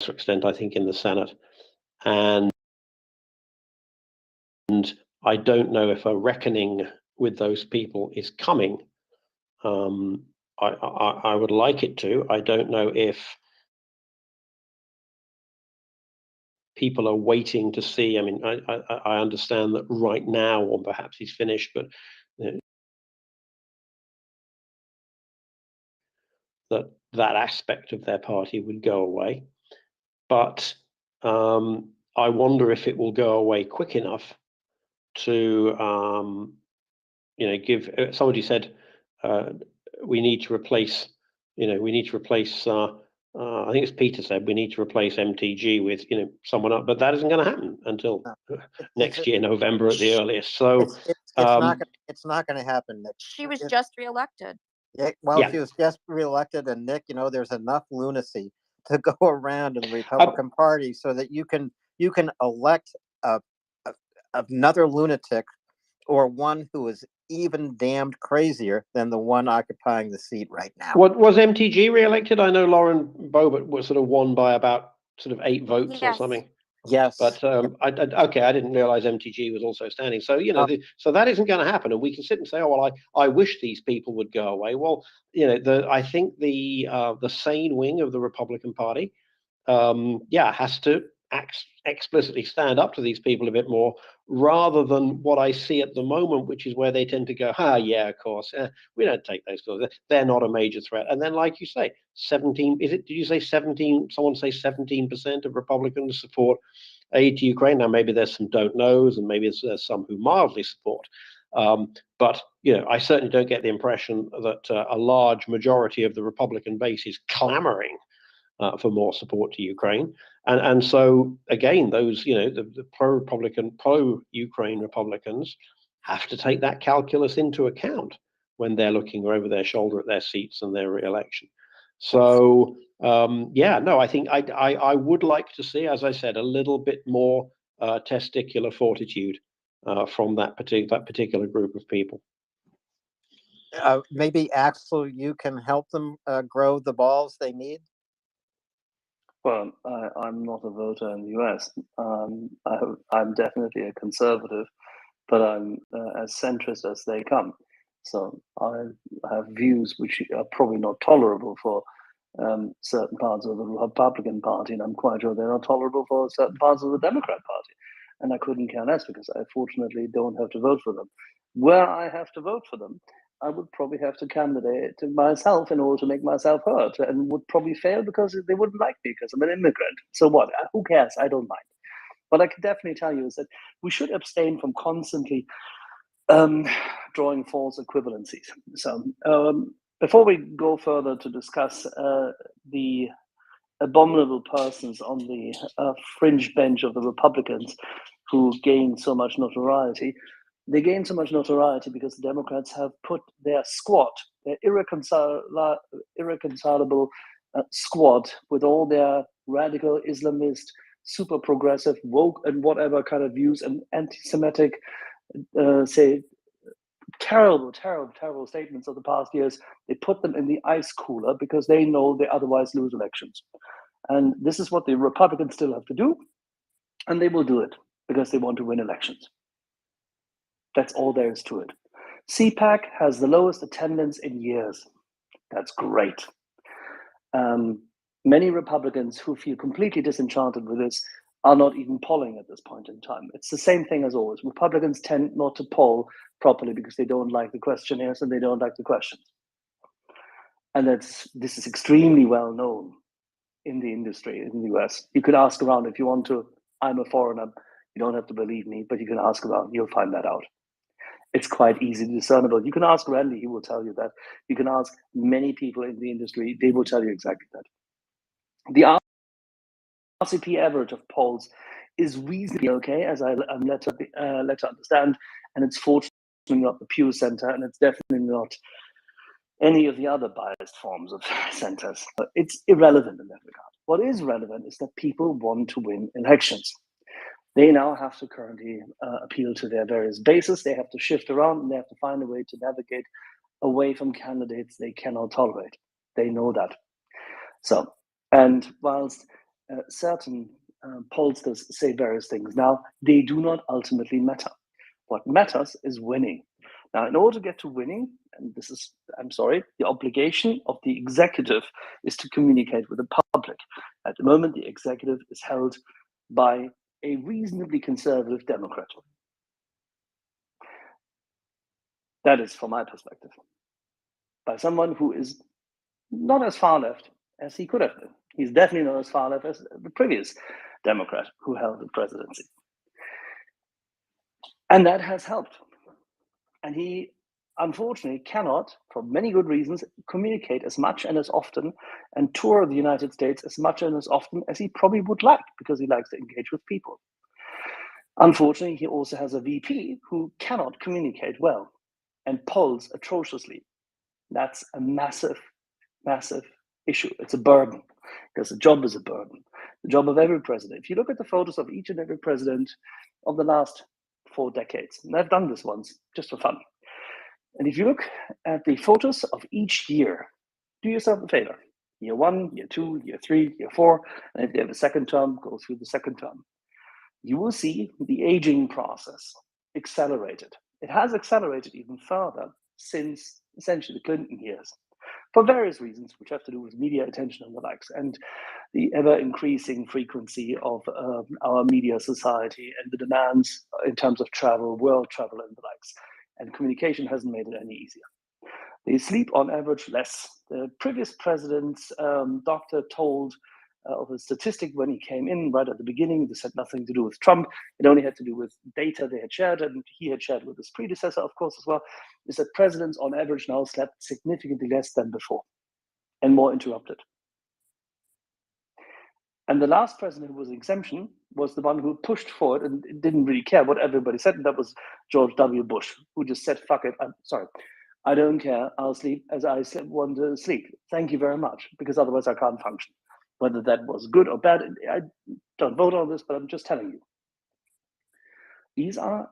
extent, I think, in the Senate. And I don't know if a reckoning with those people is coming. I would like it to. I don't know if people are waiting to see. I mean, I understand that right now, or perhaps he's finished, but that aspect of their party would go away. But I wonder if it will go away quick enough to give. Somebody said we need to replace. I think it's Peter said we need to replace MTG with someone else, but that isn't going to happen until next year, November at the earliest. So it's not going to happen. She was just reelected. Yeah, she was just reelected, and Nick, there's enough lunacy to go around in the Republican Party so that you can elect another lunatic, or one who is even damned crazier than the one occupying the seat right now. What was MTG reelected? I know Lauren Boebert was sort of won by about sort of 8 votes or something. Yes, but I didn't realize MTG was also standing. So so that isn't going to happen, and we can sit and say, oh well, I wish these people would go away. Well, I think the sane wing of the Republican Party, has to explicitly stand up to these people a bit more, rather than what I see at the moment, which is where they tend to go, yeah, of course, we don't take those guys. They're not a major threat. And then, like you say, 17, did you say 17? Someone say 17% of Republicans support aid to Ukraine. Now, maybe there's some don't knows, and maybe there's some who mildly support. But I certainly don't get the impression that a large majority of the Republican base is clamoring for more support to Ukraine. And so, again, those, the pro-Republican, pro-Ukraine Republicans have to take that calculus into account when they're looking over their shoulder at their seats and their re-election. So, I think I would like to see, as I said, a little bit more testicular fortitude from that particular group of people. Maybe, Axel, you can help them grow the balls they need? Well, I'm not a voter in the US. I'm definitely a conservative, but I'm as centrist as they come. So I have views which are probably not tolerable for certain parts of the Republican Party, and I'm quite sure they're not tolerable for certain parts of the Democrat Party. And I couldn't care less, because I fortunately don't have to vote for them. Where I have to vote for them, I would probably have to candidate myself in order to make myself heard, and would probably fail because they wouldn't like me because I'm an immigrant. So what? Who cares? I don't mind. What I can definitely tell you is that we should abstain from constantly drawing false equivalencies. So before we go further to discuss the abominable persons on the fringe bench of the Republicans who gain so much notoriety, they gain so much notoriety because the Democrats have put their squad, their irreconcilable squad, with all their radical Islamist, super progressive, woke, and whatever kind of views, and anti-Semitic, terrible statements of the past years. They put them in the ice cooler because they know they otherwise lose elections. And this is what the Republicans still have to do, and they will do it because they want to win elections. That's all there is to it. CPAC has the lowest attendance in years. That's great. Many Republicans who feel completely disenchanted with this are not even polling at this point in time. It's the same thing as always. Republicans tend not to poll properly because they don't like the questionnaires and they don't like the questions. And this is extremely well known in the industry in the US. You could ask around if you want to. I'm a foreigner. You don't have to believe me, but you can ask around. You'll find that out. It's quite easily discernible. You can ask Randy, he will tell you that. You can ask many people in the industry, they will tell you exactly that. The RCP average of polls is reasonably okay, as I'm led to understand, and it's fortunately not the Pew Center, and it's definitely not any of the other biased forms of centers. But it's irrelevant in that regard. What is relevant is that people want to win elections. They now have to currently appeal to their various bases. They have to shift around, and they have to find a way to navigate away from candidates they cannot tolerate. They know that. So, and whilst certain pollsters say various things. Now, they do not ultimately matter. What matters is winning. Now, in order to get to winning, and this is, I'm sorry, the obligation of the executive is to communicate with the public. At the moment, the executive is held by a reasonably conservative Democrat. That is from my perspective. By someone who is not as far left as he could have been. He's definitely not as far left as the previous Democrat who held the presidency. And that has helped. And he, unfortunately, cannot, for many good reasons, communicate as much and as often and tour the United States as much and as often as he probably would like, because he likes to engage with people. Unfortunately, he also has a VP who cannot communicate well and polls atrociously. That's a massive, massive issue. It's a burden, because the job is a burden. The job of every president. If you look at the photos of each and every president of the last 4 decades, and I've done this once just for fun. And if you look at the photos of each year, do yourself a favor. Year 1, year 2, year 3, year 4, and if you have a second term, go through the second term. You will see the aging process accelerated. It has accelerated even further since essentially the Clinton years, for various reasons, which have to do with media attention and the likes, and the ever-increasing frequency of our media society and the demands in terms of travel, world travel and the likes. And communication hasn't made it any easier. They sleep on average less. The previous president's doctor told of a statistic when he came in right at the beginning. This had nothing to do with Trump. It only had to do with data they had shared, and he had shared with his predecessor, of course, as well, is that presidents on average now slept significantly less than before and more interrupted. And the last president who was an exemption was the one who pushed forward and didn't really care what everybody said, and that was George W. Bush, who just said, fuck it, I'm sorry, I don't care, I'll sleep as I want to sleep. Thank you very much, because otherwise I can't function. Whether that was good or bad, I don't vote on this, but I'm just telling you. These are,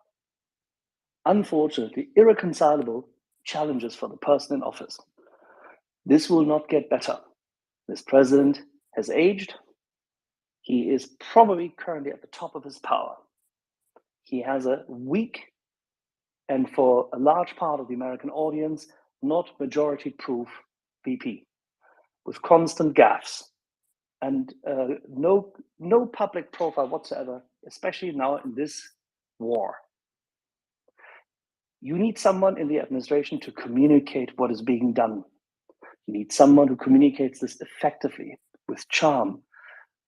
unfortunately, irreconcilable challenges for the person in office. This will not get better. This president has aged. He is probably currently at the top of his power. He has a weak, and for a large part of the American audience, not majority-proof VP, with constant gaffes and no public profile whatsoever, especially now in this war. You need someone in the administration to communicate what is being done. You need someone who communicates this effectively, with charm,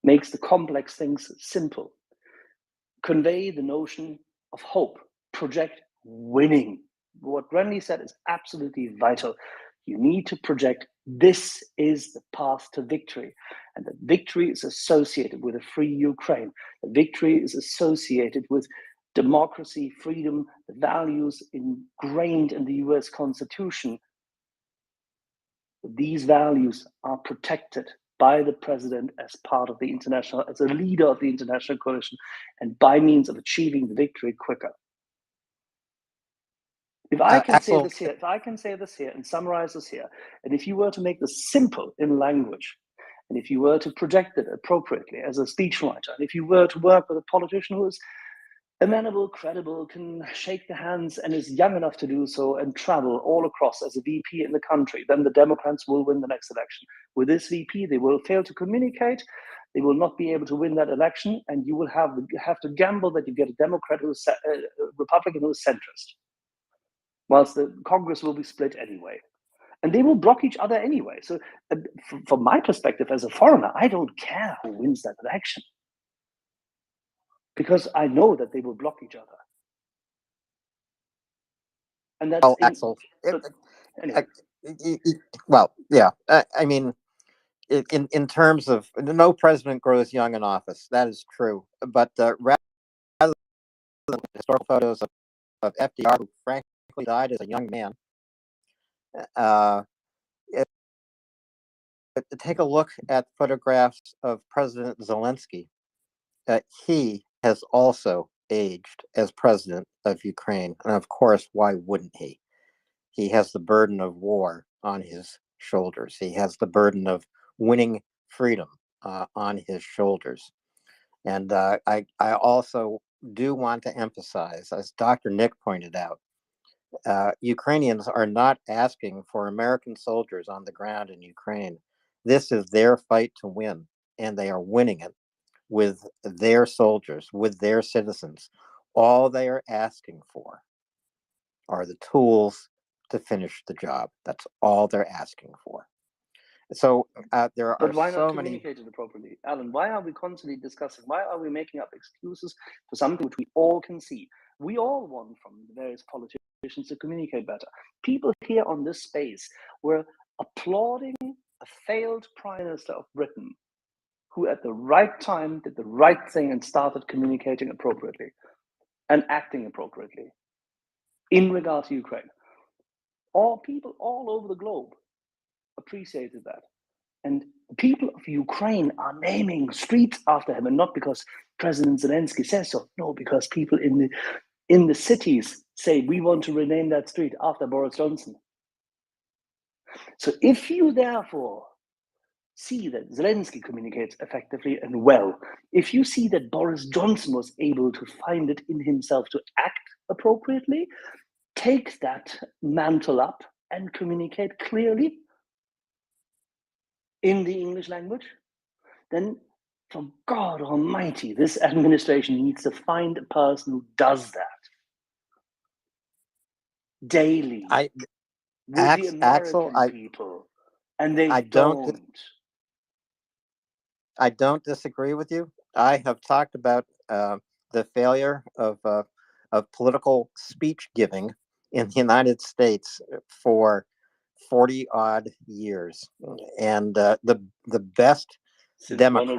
makes the complex things simple, convey the notion of hope, project winning. What Renly said is absolutely vital. You need to project this is the path to victory. And the victory is associated with a free Ukraine. The victory is associated with democracy, freedom, the values ingrained in the US Constitution. These values are protected by the president as part of the international, as a leader of the international coalition, and by means of achieving the victory quicker. If I can say this here, and summarize this here, and if you were to make this simple in language, and if you were to project it appropriately as a speechwriter, and if you were to work with a politician who is amenable, credible, can shake the hands, and is young enough to do so, and travel all across as a VP in the country, then the Democrats will win the next election. With this VP, they will fail to communicate. They will not be able to win that election, and you will have to gamble that you get a Democrat who is a Republican who is centrist, whilst the Congress will be split anyway. And they will block each other anyway. So from my perspective as a foreigner, I don't care who wins that election, because I know that they will block each other. And that's Axel. Anyway. Well, yeah. I mean, in terms of no president grows young in office, that is true. But rather than historical photos of FDR, who frankly died as a young man, take a look at photographs of President Zelensky. He has also aged as president of Ukraine. And of course, why wouldn't he? He has the burden of war on his shoulders. He has the burden of winning freedom on his shoulders. And I also do want to emphasize, as Dr. Nick pointed out, Ukrainians are not asking for American soldiers on the ground in Ukraine. This is their fight to win, and they are winning it with their soldiers, with their citizens. All they are asking for are the tools to finish the job. That's all they're asking for. So there But are why so not many. communicate it properly? Alan, why are we constantly discussing? Why are we making up excuses for something which we all can see? We all want from the various politicians to communicate better. People here on this space were applauding a failed Prime Minister of Britain who at the right time did the right thing and started communicating appropriately and acting appropriately in regard to Ukraine. All people all over the globe appreciated that. And the people of Ukraine are naming streets after him, and not because President Zelensky says so. No, because people in the cities say we want to rename that street after Boris Johnson. So if you therefore see that Zelensky communicates effectively and well, if you see that Boris Johnson was able to find it in himself to act appropriately, take that mantle up and communicate clearly in the English language, then for God Almighty, this administration needs to find a person who does that daily with the American Axel, people, and they I don't. I don't disagree with you. I have talked about the failure of political speech giving in the United States for 40 odd years, and the best Since Democrats.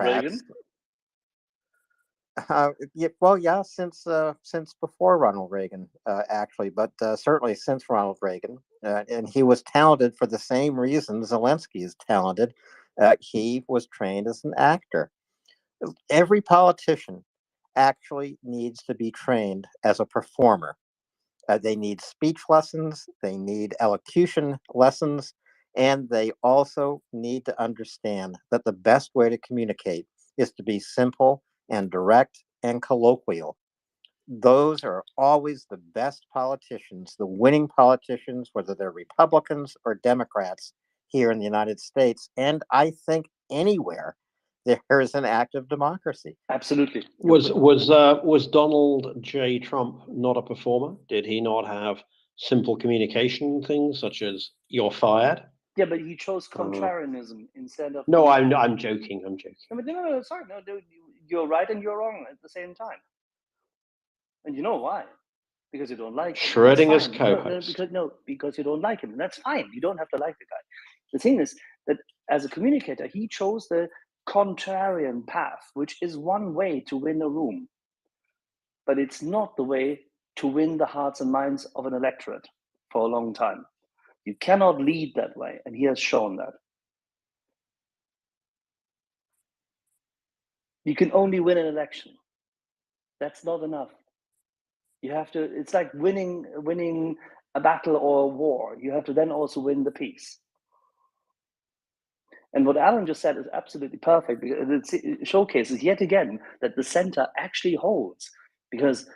Ronald Reagan? Since before Ronald Reagan, actually, but certainly since Ronald Reagan, and he was talented for the same reason Zelensky is talented. He was trained as an actor. Every politician actually needs to be trained as a performer. They need speech lessons, they need elocution lessons, and they also need to understand that the best way to communicate is to be simple and direct and colloquial. Those are always the best politicians, the winning politicians, whether they're Republicans or Democrats here in the United States, and I think anywhere there is an active democracy. Absolutely. Was Donald J. Trump not a performer? Did he not have simple communication things such as "you're fired"? Yeah, but he chose contrarianism instead of. No, I'm joking. I'm joking. No, sorry, no, you're right and you're wrong at the same time. And you know why? Because you don't like him. Schrodinger's co-host. Because you don't like him, and that's fine. You don't have to like the guy. The thing is that as a communicator, he chose the contrarian path, which is one way to win a room, but it's not the way to win the hearts and minds of an electorate for a long time. You cannot lead that way, and he has shown that. You can only win an election. That's not enough. You have to. It's like winning a battle or a war. You have to then also win the peace. And what Alan just said is absolutely perfect because it showcases yet again that the center actually holds, because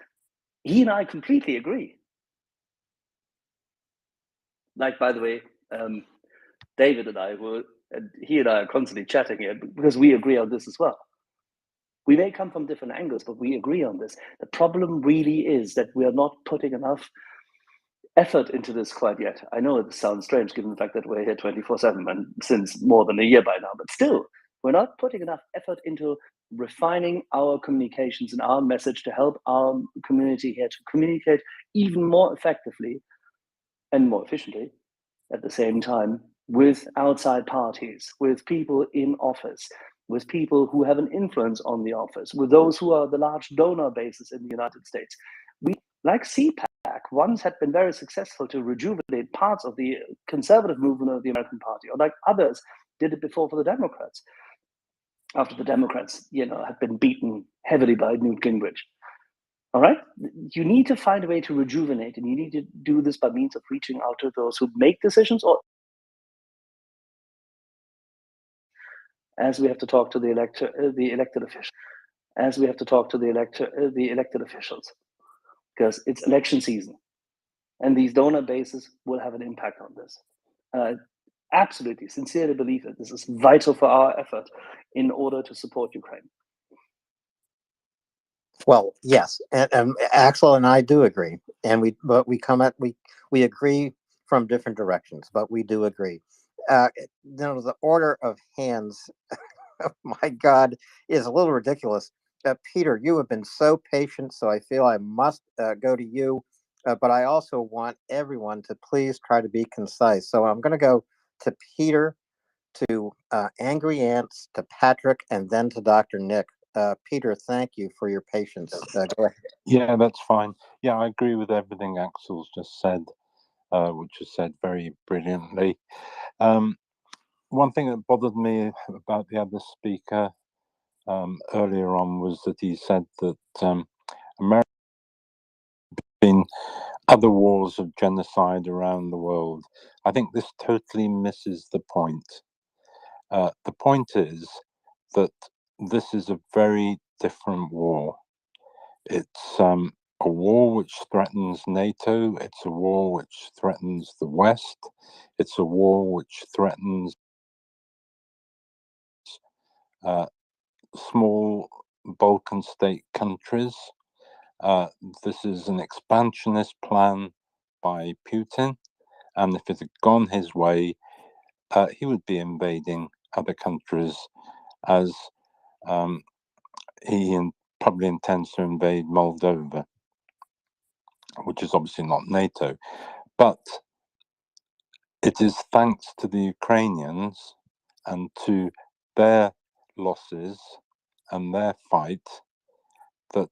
he and I completely agree. Like, by the way, David and I he and I are constantly chatting here because we agree on this as well. We may come from different angles, but we agree on this. The problem really is that we are not putting enough effort into this quite yet. I know it sounds strange given the fact that we're here 24/7 and since more than a year by now, but still, we're not putting enough effort into refining our communications and our message to help our community here to communicate even more effectively and more efficiently at the same time with outside parties, with people in office, with people who have an influence on the office, with those who are the large donor bases in the United States. We, like CPAC, once had been very successful to rejuvenate parts of the conservative movement of the American Party, or like others did it before for the Democrats, after the Democrats, had been beaten heavily by Newt Gingrich. All right? You need to find a way to rejuvenate, and you need to do this by means of reaching out to those who make decisions or as we have to talk to the elected officials, as we have to talk to the elected officials, because it's election season, and these donor bases will have an impact on this. Absolutely, sincerely believe that this is vital for our effort in order to support Ukraine. Well, yes, and Axel and I do agree, and we agree from different directions, but we do agree. The order of hands, oh my God, is a little ridiculous. Peter, you have been so patient, so I feel I must go to you, but I also want everyone to please try to be concise. So I'm going to go to Peter, to Angry Ants, to Patrick, and then to Dr. Nick. Peter, thank you for your patience. Go ahead. Yeah, that's fine. Yeah, I agree with everything Axel's just said, which was said very brilliantly. One thing that bothered me about the other speaker earlier on was that he said that America has been other wars of genocide around the world. I think this totally misses the point. The point is that this is a very different war. It's a war which threatens NATO. It's a war which threatens the West. It's a war which threatens small Balkan state countries. This is an expansionist plan by Putin, and if it had gone his way, he would be invading other countries, as he probably intends to invade Moldova, which is obviously not NATO. But it is thanks to the Ukrainians and to their losses and their fight that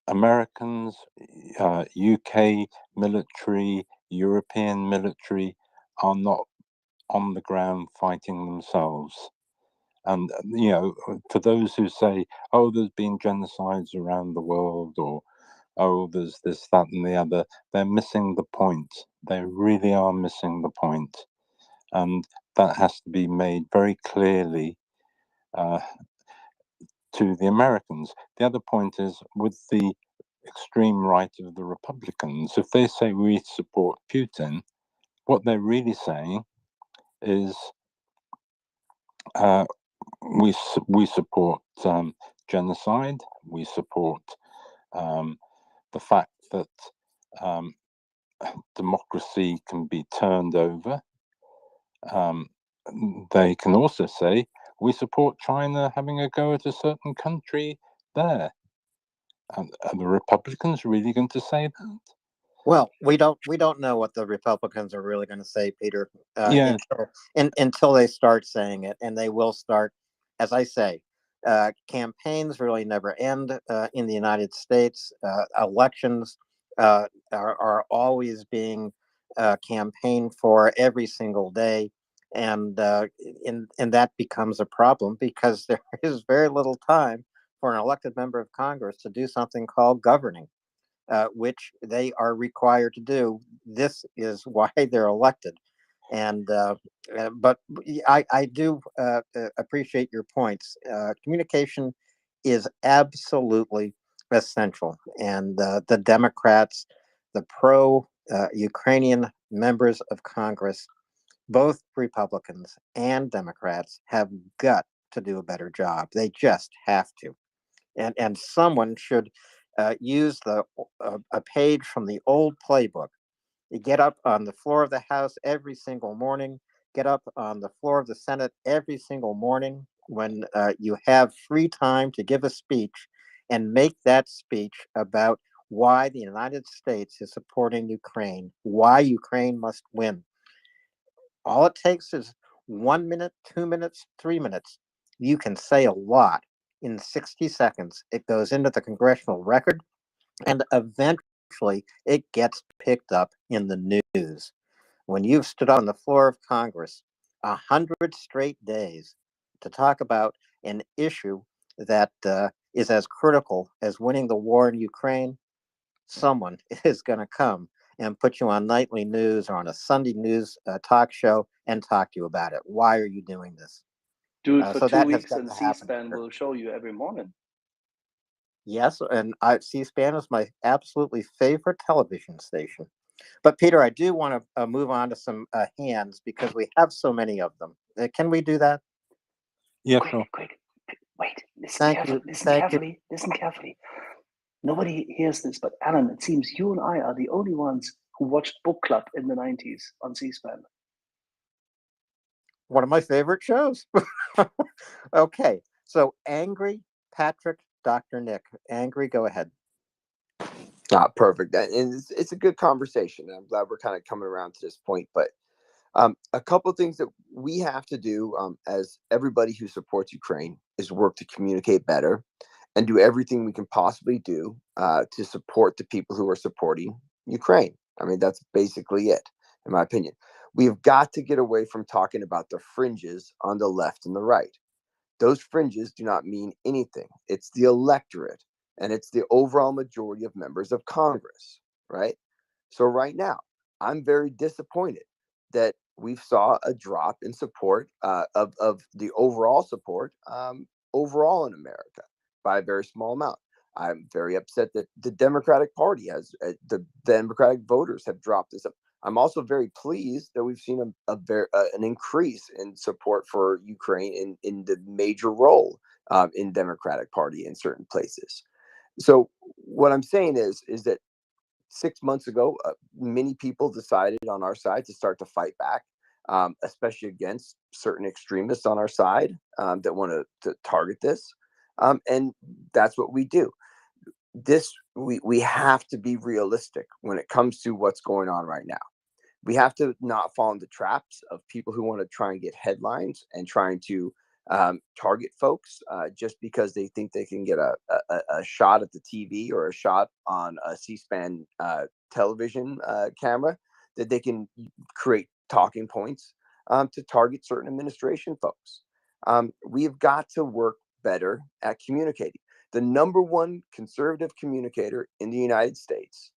Americans, UK military, European military are not on the ground fighting themselves. And, for those who say, oh, there's been genocides around the world, or, oh, there's this, that, and the other, they're missing the point. They really are missing the point. And that has to be made very clearly to the Americans. The other point is with the extreme right of the Republicans, if they say we support Putin, what they're really saying is we support genocide, we support the fact that democracy can be turned over. They can also say we support China having a go at a certain country there. Are the Republicans really going to say that? Well, we don't know what the Republicans are really going to say, Peter, Yeah. until they start saying it, and they will start, as I say. Campaigns really never end in the United States. Elections are always being campaigned for every single day, and that becomes a problem because there is very little time for an elected member of Congress to do something called governing. Which they are required to do. This is why they're elected. And but I do appreciate your points. Communication is absolutely essential, and the Democrats, the pro-Ukrainian members of Congress, both Republicans and Democrats, have got to do a better job. They just have to, and someone should use a page from the old playbook. You get up on the floor of the House every single morning. Get up on the floor of the Senate every single morning when you have free time to give a speech, and make that speech about why the United States is supporting Ukraine, why Ukraine must win. All it takes is 1 minute, 2 minutes, 3 minutes. You can say a lot in 60 seconds. It goes into the congressional record, and eventually it gets picked up in the news. When you've stood on the floor of Congress 100 straight days to talk about an issue that is as critical as winning the war in Ukraine, someone is going to come and put you on nightly news or on a Sunday news talk show and talk to you about it. Why are you doing this? Do it for So 2 that has weeks, got and to happen C-SPAN here. will show you every morning. Yes, and C-SPAN is my absolutely favorite television station. But Peter, I do want to move on to some hands because we have so many of them. Can we do that? Yeah, Quick, sure. quick. Wait, listen Thank carefully. you. Listen Thank carefully. Listen carefully. Nobody hears this, but Alan, it seems you and I are the only ones who watched Book Club in the 90s on C-SPAN. One of my favorite shows. Okay, so Angry Patrick, Dr. Nick. Angry, go ahead. Perfect. And it's a good conversation. I'm glad we're kind of coming around to this point. But a couple of things that we have to do as everybody who supports Ukraine is work to communicate better and do everything we can possibly do to support the people who are supporting Ukraine. I mean, that's basically it, in my opinion. We've got to get away from talking about the fringes on the left and the right. Those fringes do not mean anything. It's the electorate and it's the overall majority of members of Congress, right? So right now, I'm very disappointed that we saw a drop in support of the overall support overall in America by a very small amount. I'm very upset that the Democratic Party has the Democratic voters have dropped this. I'm also very pleased that we've seen an increase in support for Ukraine in the major role in Democratic Party in certain places. So what I'm saying is that 6 months ago, many people decided on our side to start to fight back, especially against certain extremists on our side that want to target this. And that's what we do. We have to be realistic when it comes to what's going on right now. We have to not fall into traps of people who want to try and get headlines and trying to target folks just because they think they can get a shot at the TV or a shot on a C-SPAN television camera, that they can create talking points to target certain administration folks. We've got to work better at communicating. The number one conservative communicator in the United States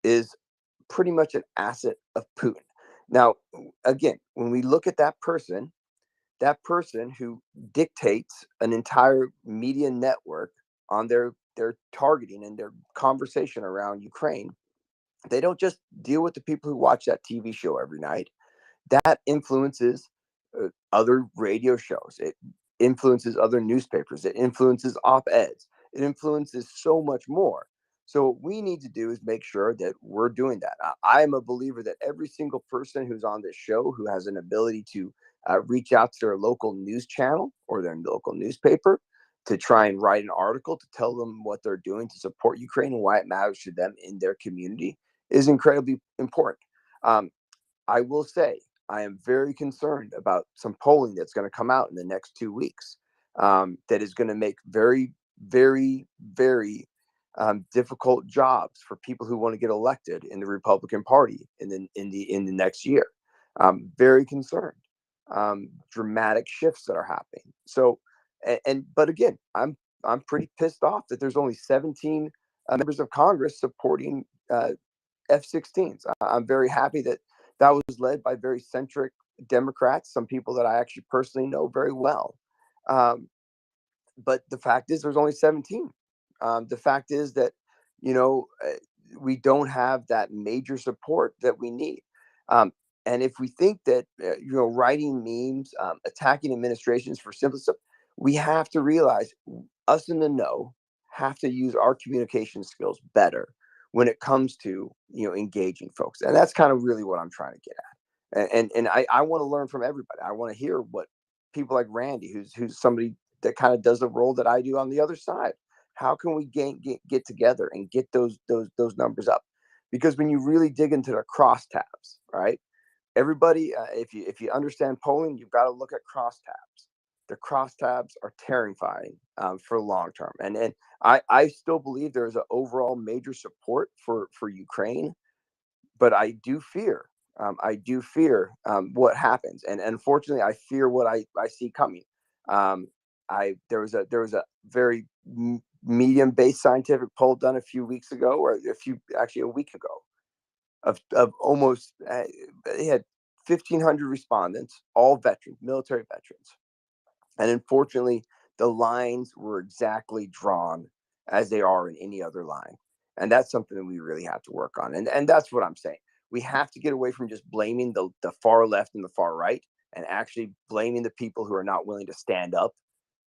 is pretty much an asset of Putin. Now, again, when we look at that person who dictates an entire media network on their targeting and their conversation around Ukraine, they don't just deal with the people who watch that TV show every night. That influences other radio shows. It influences other newspapers. It influences op-eds. It influences so much more. So what we need to do is make sure that we're doing that. I am a believer that every single person who's on this show who has an ability to reach out to their local news channel or their local newspaper to try and write an article to tell them what they're doing to support Ukraine and why it matters to them in their community is incredibly important. I will say I am very concerned about some polling that's going to come out in the next 2 weeks that is going to make very, very, very difficult jobs for people who want to get elected in the Republican Party in the next year. I'm very concerned. Dramatic shifts that are happening. So, but again, I'm pretty pissed off that there's only 17 members of Congress supporting F-16s. I'm very happy that was led by very centric Democrats, some people that I actually personally know very well. But the fact is, there's only 17. The fact is that, we don't have that major support that we need. And if we think that, writing memes, attacking administrations for simple stuff, we have to realize us in the know have to use our communication skills better when it comes to, engaging folks. And that's kind of really what I'm trying to get at. And I want to learn from everybody. I want to hear what people like Randy, who's somebody that kind of does the role that I do on the other side. How can we get together and get those numbers up? Because when you really dig into the crosstabs, right? Everybody, if you understand polling, you've got to look at crosstabs. The crosstabs are terrifying for long term, and I still believe there is an overall major support for Ukraine, but I do fear what happens, and unfortunately, I fear what I see coming. There was a very medium-based scientific poll done a few weeks ago, or a week ago, of almost they had 1,500 respondents, all veterans, military veterans, And unfortunately, the lines were exactly drawn as they are in any other line. And that's something that we really have to work on. And that's what I'm saying. We have to get away from just blaming the far left and the far right, and actually blaming the people who are not willing to stand up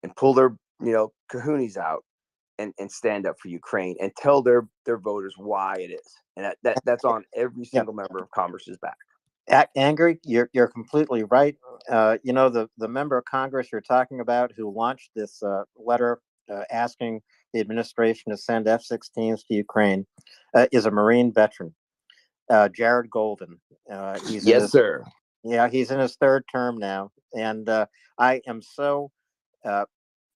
and pull their, kahunas out and stand up for Ukraine and tell their voters why it is. And that's on every single member of Congress's back. Angry, you're completely right. The member of Congress you're talking about who launched this letter asking the administration to send F-16s to Ukraine is a Marine veteran, Jared Golden. Yes, sir. Yeah, he's in his third term now, and I am so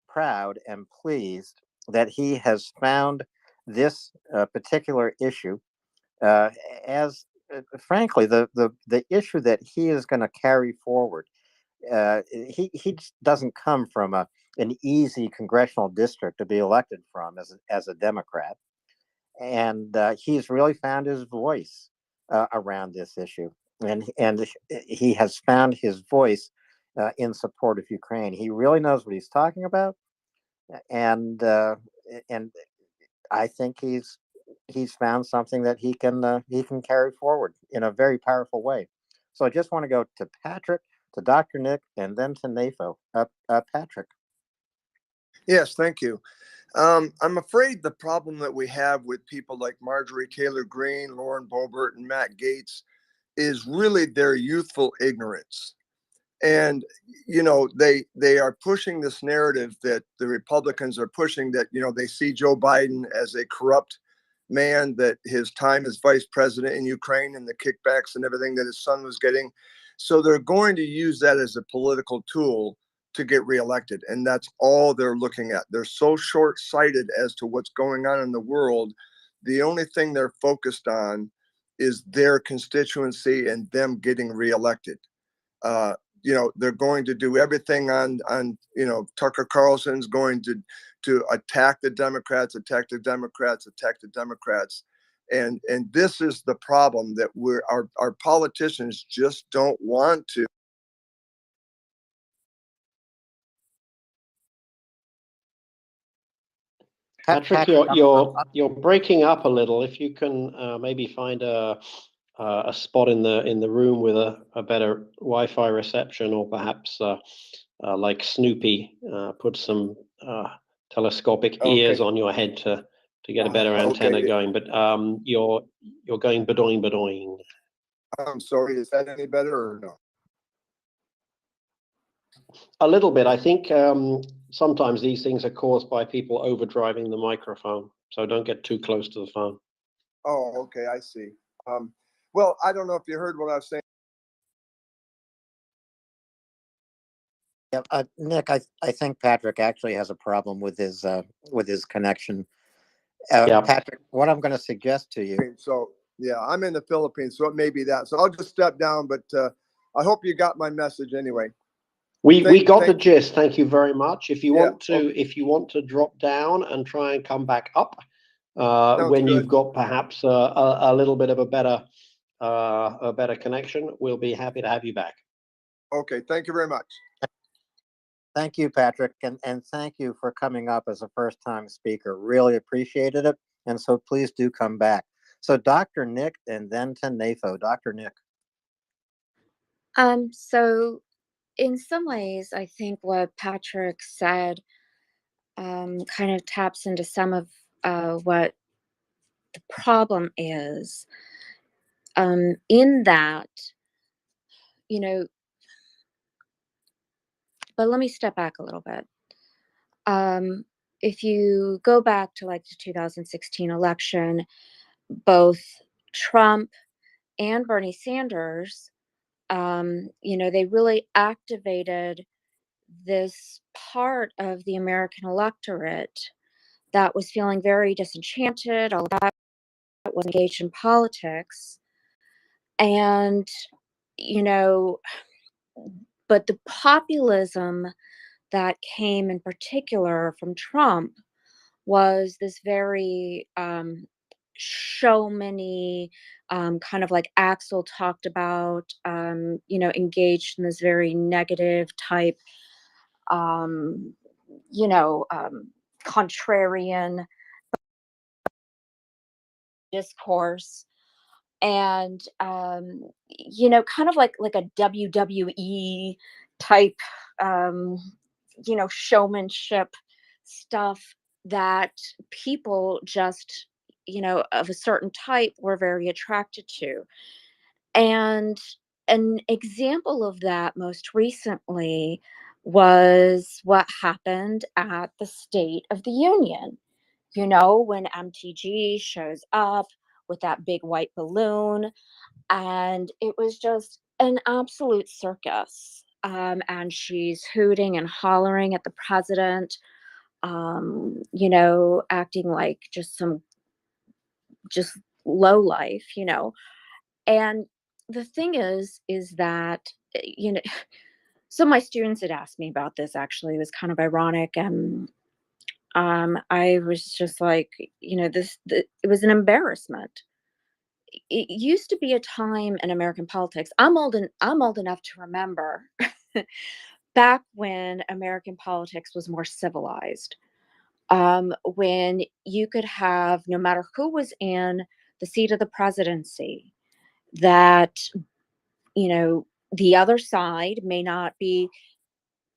proud and pleased that he has found this particular issue as frankly the issue that he is going to carry forward. He just doesn't come from an easy congressional district to be elected from as a Democrat, and he's really found his voice around this issue, and he has found his voice in support of Ukraine. He really knows what he's talking about, and I think he's found something that he can carry forward in a very powerful way. So I just want to go to Patrick, to Dr. Nick, and then to NAFO. Patrick. Yes, thank you. I'm afraid the problem that we have with people like Marjorie Taylor Greene, Lauren Boebert, and Matt Gaetz is really their youthful ignorance. And they are pushing this narrative that the Republicans are pushing, that they see Joe Biden as a corrupt man, that his time as vice president in Ukraine and the kickbacks and everything that his son was getting. So they're going to use that as a political tool to get reelected. And that's all they're looking at. They're so short-sighted as to what's going on in the world. The only thing they're focused on is their constituency and them getting reelected. They're going to do everything on Tucker Carlson's going to attack the Democrats. And this is the problem, that our politicians just don't want to. Patrick, you're breaking up a little. If you can maybe find a spot in the room with a better Wi-Fi reception, or perhaps like Snoopy, put some telescopic ears on your head to get a better antenna going. But you're going badoing badoing. I'm sorry, is that any better or no? A little bit. I think sometimes these things are caused by people overdriving the microphone, so don't get too close to the phone. Oh, okay, I see. Well, I don't know if you heard what I was saying. Yeah, Nick, I think Patrick actually has a problem with his connection. Patrick, what I'm going to suggest to you. So yeah, I'm in the Philippines, so it may be that. So I'll just step down, but I hope you got my message anyway. We got the gist. Thank you very much. If you want to drop down and try and come back up when you've got perhaps a little bit of a better connection, we'll be happy to have you back. Okay, thank you very much. Thank you, Patrick, and thank you for coming up as a first-time speaker. Really appreciated it, and so please do come back. So Dr. Nick, and then to NAFO. Dr. Nick. So in some ways, I think what Patrick said kind of taps into some of what the problem is. In that, but let me step back a little bit. If you go back to like the 2016 election, both Trump and Bernie Sanders, they really activated this part of the American electorate that was feeling very disenchanted, all that was engaged in politics. And, but the populism that came in particular from Trump was this very showmany, kind of like Axel talked about, engaged in this very negative type you know, contrarian discourse, and you know, kind of like a WWE type, um, you know, showmanship stuff that people just, you know, of a certain type were very attracted to. And an example of that most recently was what happened at the State of the Union. You know, when MTG shows up with that big white balloon, and it was just an absolute circus. And she's hooting and hollering at the president, you know, acting like just low life, you know. And the thing is that, you know, so my students had asked me about this actually. It was kind of ironic. And I was just like, you know, it was an embarrassment. It used to be a time in American politics. I'm old enough to remember back when American politics was more civilized. When you could have, no matter who was in the seat of the presidency, that, you know, the other side may not be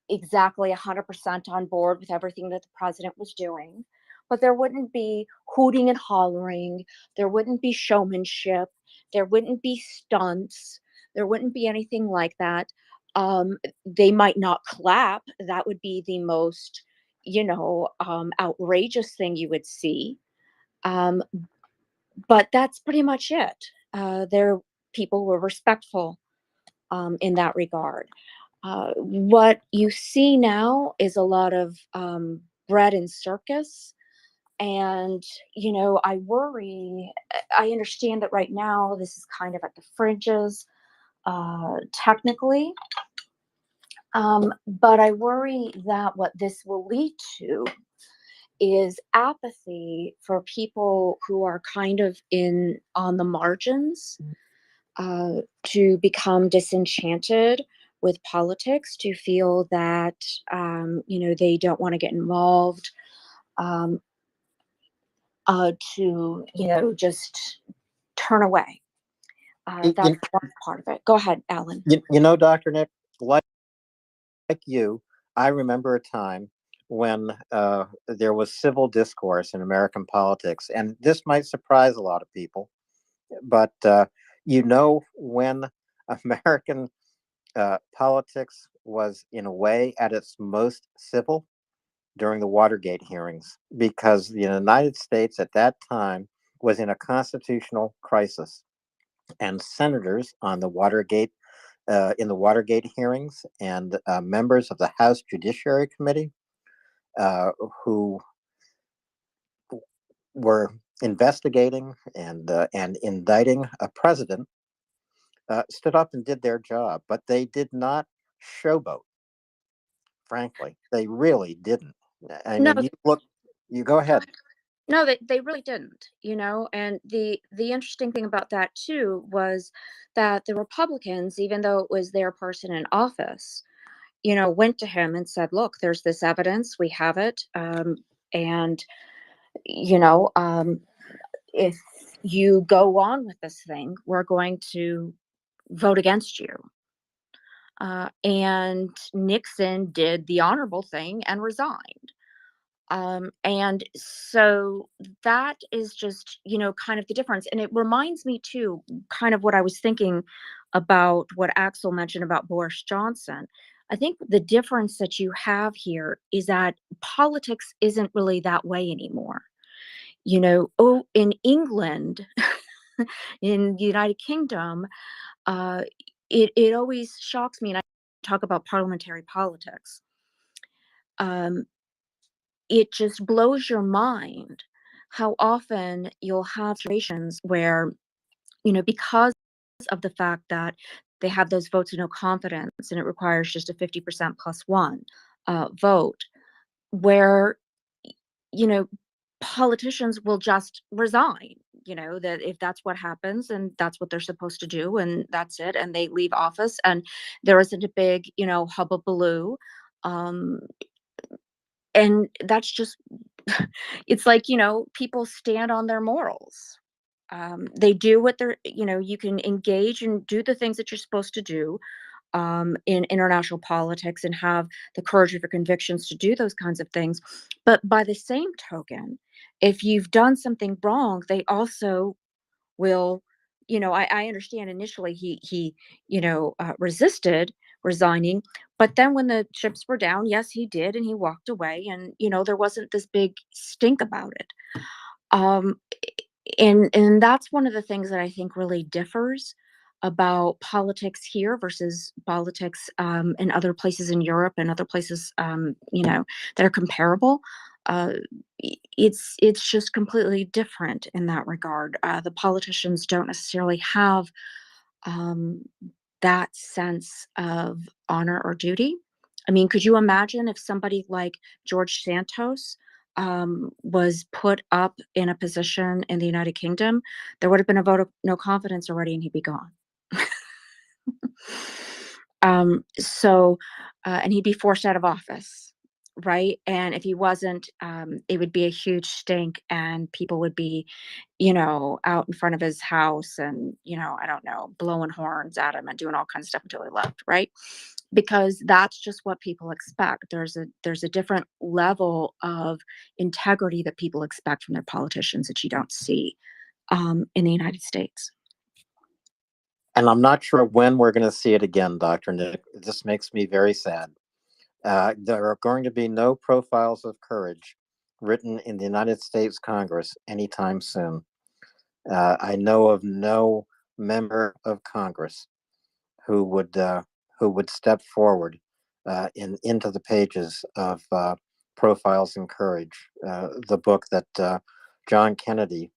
exactly 100% on board with everything that the president was doing, but there wouldn't be hooting and hollering, there wouldn't be showmanship, there wouldn't be stunts, there wouldn't be anything like that. They might not clap. That would be the most, you know, outrageous thing you would see. Um, but that's pretty much it. There, people were respectful in that regard. What you see now is a lot of bread and circus. And, you know, I worry, I understand that right now this is kind of at the fringes, technically. But I worry that what this will lead to is apathy for people who are kind of in on the margins, to become disenchanted with politics, to feel that, you know, they don't want to get involved, um, to, you know, just turn away. You, That's one part of it. Go ahead, Alan. you know, Dr. Nick, like you, I remember a time when there was civil discourse in American politics, and this might surprise a lot of people, but you know, when American politics was in a way at its most civil during the Watergate hearings, because the United States at that time was in a constitutional crisis, and senators on the Watergate in the Watergate hearings, and members of the House Judiciary Committee who were investigating and indicting a president stood up and did their job, but they did not showboat. Frankly, they really didn't. I No, mean, you look. You go ahead. no, they really didn't, you know. And the interesting thing about that too was that the Republicans, even though it was their person in office, you know, went to him and said, "Look, there's this evidence. We have it, and you know, if you go on with this thing, we're going to vote against you." And Nixon did the honorable thing and resigned. And so that is just, you know, kind of the difference. And it reminds me too, kind of what I was thinking about what Axel mentioned about Boris Johnson. I think the difference that you have here is that politics isn't really that way anymore. You know, oh, in England, in the United Kingdom, uh, it always shocks me, and I talk about parliamentary politics. Um, it just blows your mind how often you'll have situations where, you know, because of the fact that they have those votes of no confidence and it requires just a 50% plus one vote, where, you know, politicians will just resign, you know, that if that's what happens and that's what they're supposed to do and that's it, and they leave office and there isn't a big, you know, hubbubaloo. Um, and that's just, it's like, people stand on their morals. They do what you can engage and do the things that you're supposed to do in international politics and have the courage of your convictions to do those kinds of things. But by the same token, if you've done something wrong, they also will, I understand initially he resisted resigning, but then when the chips were down, yes, he did, and he walked away, and there wasn't this big stink about it. Um, and that's one of the things that I think really differs about politics here versus politics in other places in Europe and other places, that are comparable. Uh, it's just completely different in that regard. The politicians don't necessarily have um, that sense of honor or duty. I mean, could you imagine if somebody like George Santos was put up in a position in the United Kingdom? There would have been a vote of no confidence already, and he'd be gone. So, and he'd be forced out of office, right? And if he wasn't, it would be a huge stink, and people would be, out in front of his house and, I don't know, blowing horns at him and doing all kinds of stuff until he left, right? Because that's just what people expect. There's a different level of integrity that people expect from their politicians that you don't see in the United States. And I'm not sure when we're going to see it again, Dr. Nick. This makes me very sad. There are going to be no profiles of courage written in the United States Congress anytime soon. I know of no member of Congress who would step forward into the pages of Profiles in Courage, the book that John Kennedy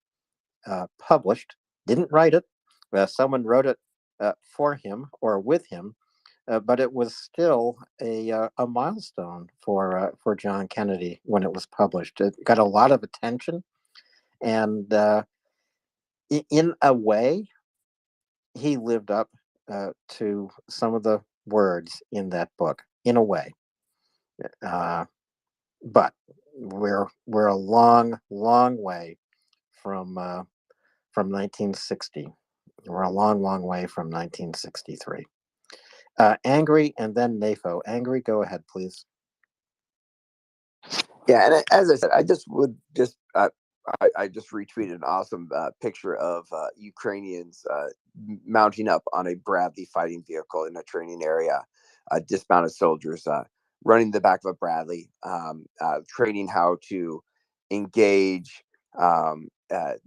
published. Didn't write it. Someone wrote it for him or with him, but it was still a milestone for John Kennedy when it was published. It got a lot of attention, and in a way, he lived up to some of the words in that book. In a way, but we're a long, long way from 1960. We're a long, long way from 1963. Angry and then NAFO. Angry, go ahead, please. Yeah, and as I said, I just retweeted an awesome picture of Ukrainians mounting up on a Bradley fighting vehicle in a training area, dismounted soldiers running the back of a Bradley, training how to engage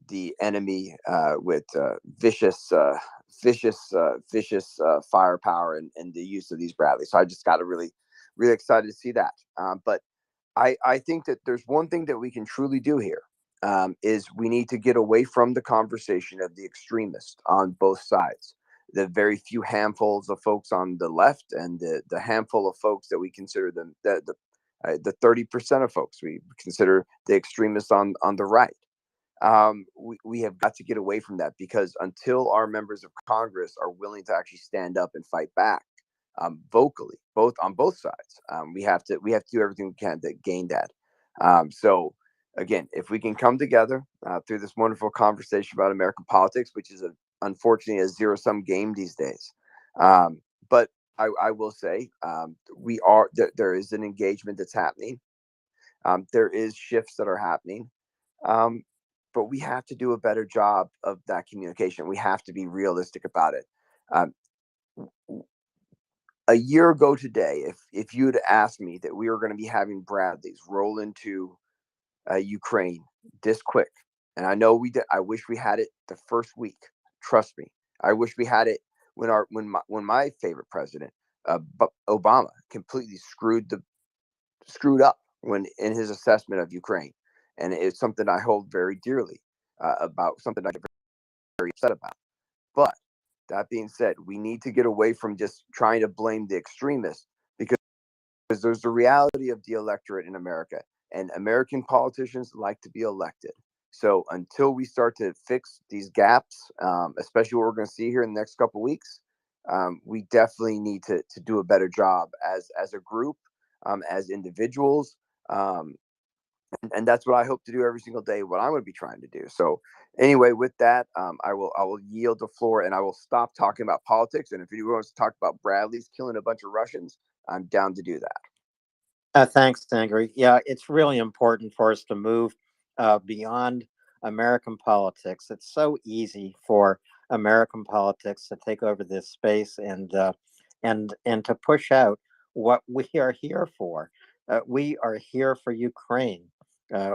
the enemy with vicious firepower and the use of these Bradleys. So I just got really excited to see that. But I think that there's one thing that we can truly do here, is we need to get away from the conversation of the extremists on both sides. The very few handfuls of folks on the left and the handful of folks that we consider them, the 30% of folks we consider the extremists on the right. We have got to get away from that, because until our members of Congress are willing to actually stand up and fight back, vocally, on both sides, we have to do everything we can to gain that. So again, if we can come together through this wonderful conversation about American politics, which is unfortunately a zero-sum game these days, but I will say there is an engagement that's happening. There is shifts that are happening. But we have to do a better job of that communication. We have to be realistic about it. A year ago today, if you had asked me that we were going to be having Bradleys roll into Ukraine this quick, and I know we did, I wish we had it the first week. Trust me, I wish we had it when my favorite president, Obama, completely screwed up when in his assessment of Ukraine, and it's something I hold very dearly about, something I get very upset about. But that being said, we need to get away from just trying to blame the extremists, because there's the reality of the electorate in America, and American politicians like to be elected. So until we start to fix these gaps, especially what we're going to see here in the next couple of weeks, we definitely need to do a better job as a group as individuals. And that's what I hope to do every single day, what I'm going to be trying to do. So anyway, with that, I will yield the floor, and I will stop talking about politics. And if anyone wants to talk about Bradley's killing a bunch of Russians, I'm down to do that. Thanks, Angry. Yeah, it's really important for us to move beyond American politics. It's so easy for American politics to take over this space and to push out what we are here for. We are here for Ukraine.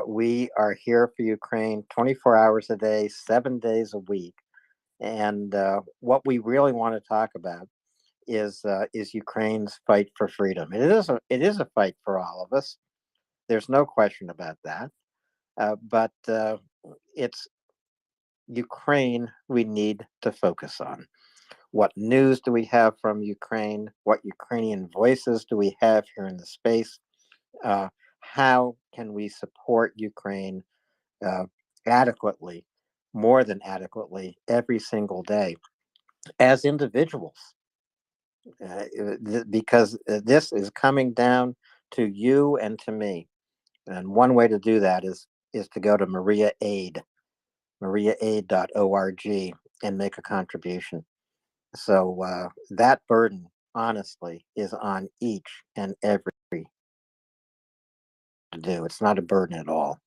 We are here for Ukraine 24 hours a day, 7 days a week. And what we really want to talk about is Ukraine's fight for freedom. It is a fight for all of us. There's no question about that. But it's Ukraine we need to focus on. What news do we have from Ukraine? What Ukrainian voices do we have here in the space? How can we support Ukraine adequately, more than adequately, every single day as individuals? Because this is coming down to you and to me. And one way to do that is to go to MriyaAid.org, and make a contribution. So that burden, honestly, is on each and every to do. It's not a burden at all.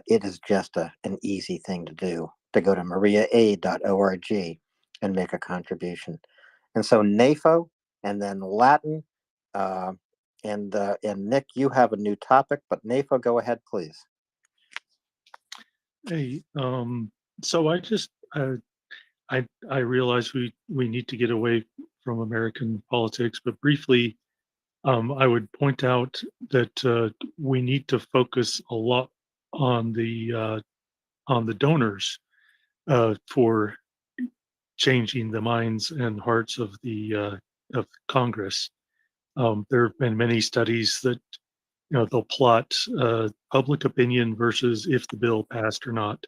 It is just an easy thing to do, to go to MriyaAid.org and make a contribution. And so NAFO, and then Latin, and Nick, you have a new topic, but NAFO, go ahead, please. Hey, so I realize we need to get away from American politics, but briefly, I would point out that we need to focus a lot on the donors for changing the minds and hearts of the of Congress. There have been many studies that they'll plot public opinion versus if the bill passed or not,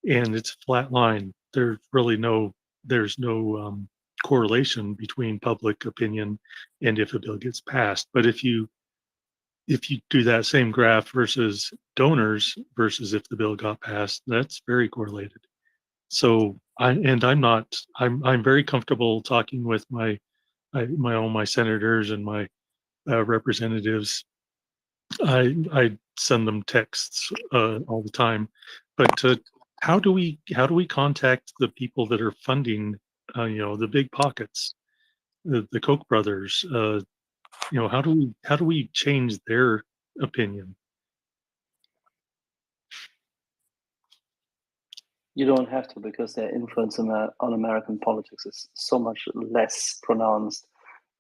and it's a flat line. There's no correlation between public opinion and if a bill gets passed. But if you do that same graph versus donors versus if the bill got passed, that's very correlated. So I'm very comfortable talking with my senators and my representatives. I send them texts all the time, but how do we contact the people that are funding the big pockets, the Koch brothers? How do we change their opinion? You don't have to, because their influence on American politics is so much less pronounced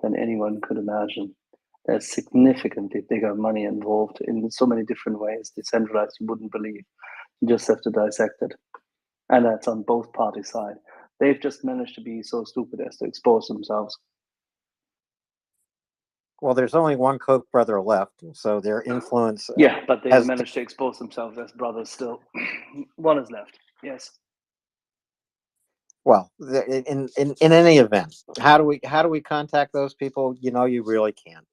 than anyone could imagine. There's significantly bigger money involved in so many different ways, decentralized, you wouldn't believe. You just have to dissect it. And that's on both party side. They've just managed to be so stupid as to expose themselves. Well, there's only one Koch brother left, so their influence. Yeah, but they managed to expose themselves as brothers still. One is left. Yes. Well, in any event, how do we contact those people? You really can't,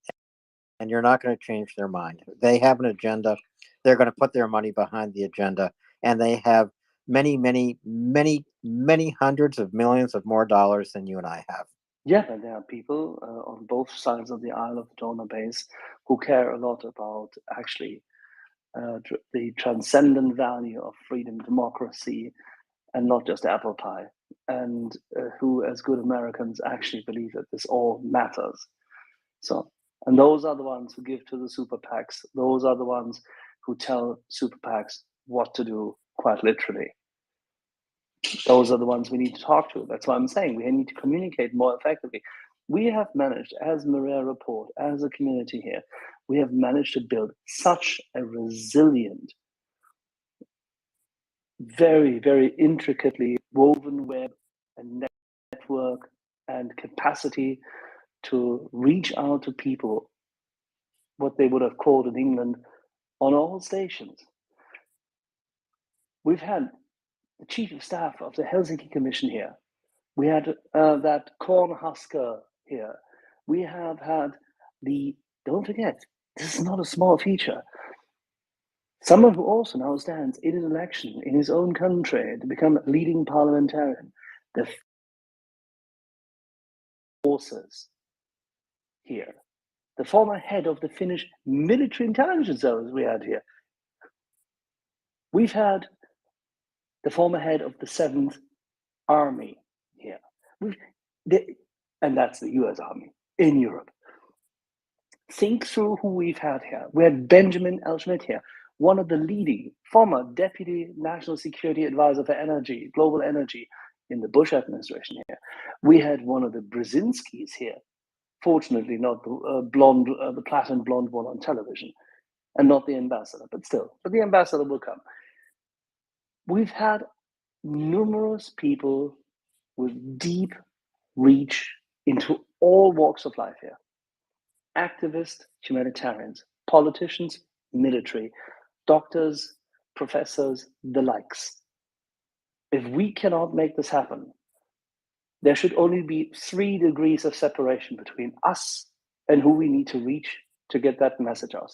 and you're not going to change their mind. They have an agenda. They're going to put their money behind the agenda, and they have many, many, many, many hundreds of millions of more dollars than you and I have. Yeah, and there are people on both sides of the aisle of the donor base who care a lot about actually the transcendent value of freedom, democracy, and not just apple pie, and who, as good Americans, actually believe that this all matters. So, and those are the ones who give to the super PACs. Those are the ones who tell super PACs what to do, quite literally. Those are the ones we need to talk to. That's why I'm saying we need to communicate more effectively. We have managed, as MriyaReport, as a community here, we have managed to build such a resilient, very, very intricately woven web and network and capacity to reach out to people, what they would have called in England, on all stations. We've had the chief of staff of the Helsinki Commission here. We had that corn husker here. We have had don't forget, This is not a small feature. Someone who also now stands in an election in his own country to become a leading parliamentarian, the forces here, the former head of the Finnish military intelligence service we had here. We've had the former head of the 7th Army here. And that's the US Army in Europe. Think through who we've had here. We had Benjamin L. Schmidt here, one of the leading former deputy national security advisor for energy, global energy in the Bush administration here. We had one of the Brzezinskis here, fortunately not the blonde, the platinum blonde one on television, and not the ambassador, but the ambassador will come. We've had numerous people with deep reach into all walks of life here. Activists, humanitarians, politicians, military, doctors, professors, the likes. If we cannot make this happen, there should only be 3 degrees of separation between us and who we need to reach to get that message out.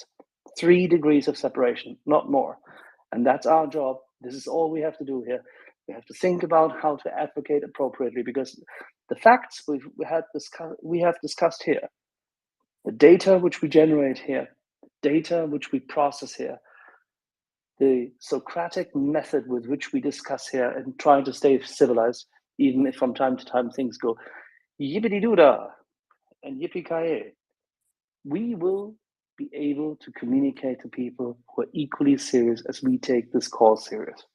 3 degrees of separation, not more. And that's our job. This is all we have to do here. We have to think about how to advocate appropriately, because the facts we have discussed here, the data which we generate here, the data which we process here, the Socratic method with which we discuss here and trying to stay civilized, even if from time to time things go yippity-doo-dah and yippee-ki-yay, we will be able to communicate to people who are equally serious as we take this cause serious.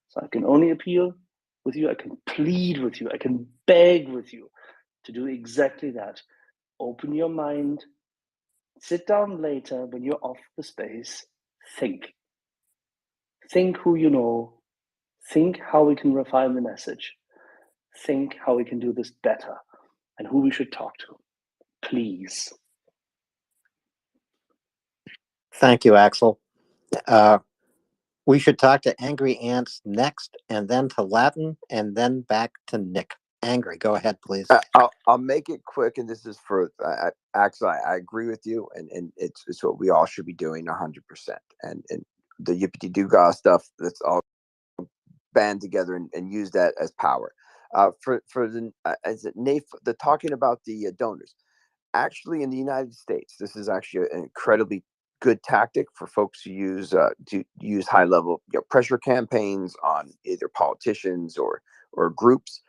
So I can only appeal with you, I can plead with you, I can beg with you to do exactly that. Open your mind, sit down later when you're off the space, think. Think who you know, think how we can refine the message, think how we can do this better, and who we should talk to. Please. Thank you, Axel. We should talk to Angry Ants next, and then to Latin, and then back to Nick. Angry, go ahead, please. I'll make it quick, and this is for Axel. I agree with you, and it's what we all should be doing 100%. And the yippity doo stuff, that's all band together and use that as power. For the the talking about the donors. Actually, in the United States, this is actually an incredibly good tactic for folks who use high level pressure campaigns on either politicians or groups.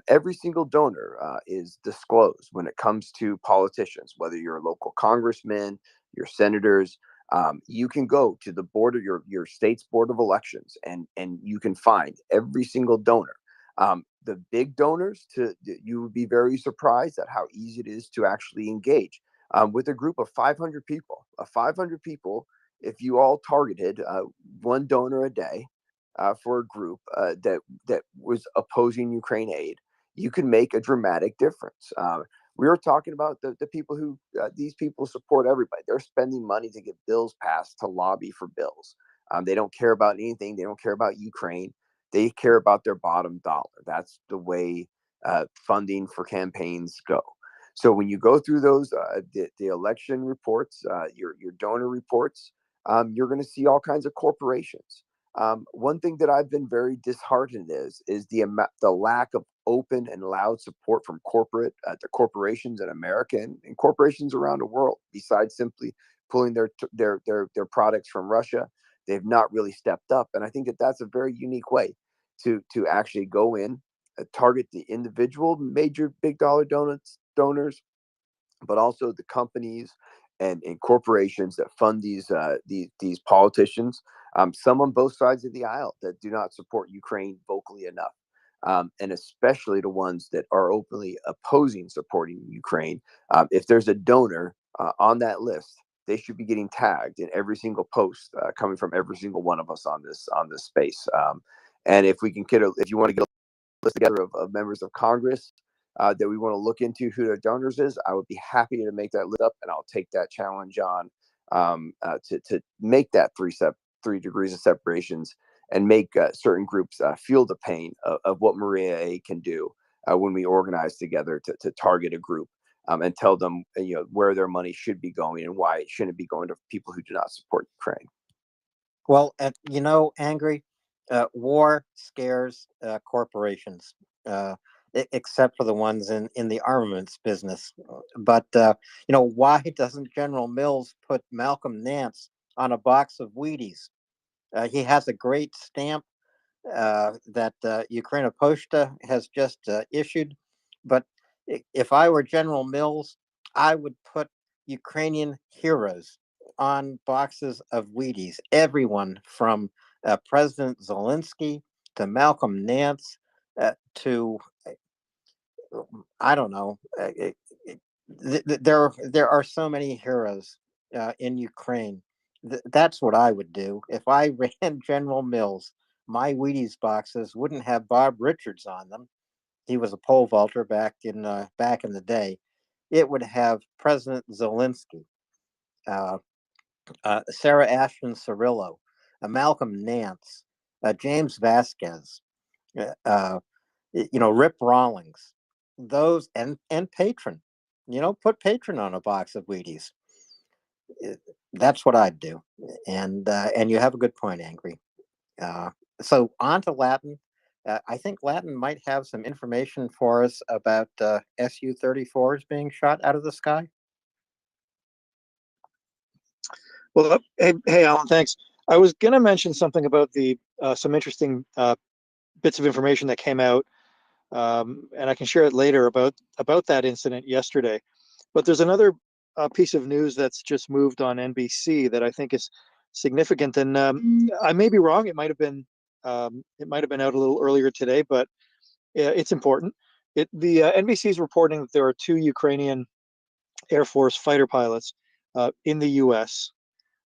Every single donor is disclosed when it comes to politicians, whether you're a local congressman, your senators. You can go to the board of your state's board of elections, and you can find every single donor. The big donors, you would be very surprised at how easy it is to actually engage with a group of 500 people. 500 people, if you all targeted one donor a day for a group that was opposing Ukraine aid, you can make a dramatic difference. We were talking about the people who these people support everybody. They're spending money to get bills passed, to lobby for bills. They don't care about anything. They don't care about Ukraine. They care about their bottom dollar. That's the way funding for campaigns go. So when you go through those, the election reports, your donor reports, you're going to see all kinds of corporations. One thing that I've been very disheartened is the lack of open and loud support from the corporations in America and corporations around the world. Besides simply pulling their products from Russia, they've not really stepped up, and I think that that's a very unique way to actually go in, target the individual major big dollar donors, but also the companies and corporations that fund these politicians. Some on both sides of the aisle that do not support Ukraine vocally enough. And especially the ones that are openly opposing supporting Ukraine. If there's a donor on that list, they should be getting tagged in every single post coming from every single one of us on this space. And if we can if you want to get a list together of members of Congress that we want to look into who their donors is, I would be happy to make that list up, and I'll take that challenge on to make that 3 degrees of separations and make certain groups feel the pain of what Maria A can do when we organize together to target a group. and tell them where their money should be going and why it shouldn't be going to people who do not support Ukraine. Well, Angry, war scares corporations, except for the ones in the armaments business. But why doesn't General Mills put Malcolm Nance on a box of Wheaties? He has a great stamp that Ukraina Poshta has just issued. But if I were General Mills, I would put Ukrainian heroes on boxes of Wheaties. Everyone from President Zelensky to Malcolm Nance to, I don't know. There are so many heroes in Ukraine. That's what I would do if I ran General Mills. My Wheaties boxes wouldn't have Bob Richards on them. He was a pole vaulter back in the day. It would have President Zelensky, Sarah Ashton Cirillo, Malcolm Nance, James Vasquez, Rip Rawlings, those and Patron. Put Patron on a box of Wheaties. That's what I'd do. And you have a good point, Angry. So on to Latin. I think Latin might have some information for us about Su-34s being shot out of the sky. Well, hey, Alan, thanks. I was going to mention something about the some interesting bits of information that came out, and I can share it later about that incident yesterday. But there's another piece of news that's just moved on NBC that I think is significant, and I may be wrong. It might have been out a little earlier today, but it's important. The NBC is reporting that there are 2 Ukrainian Air Force fighter pilots in the U.S.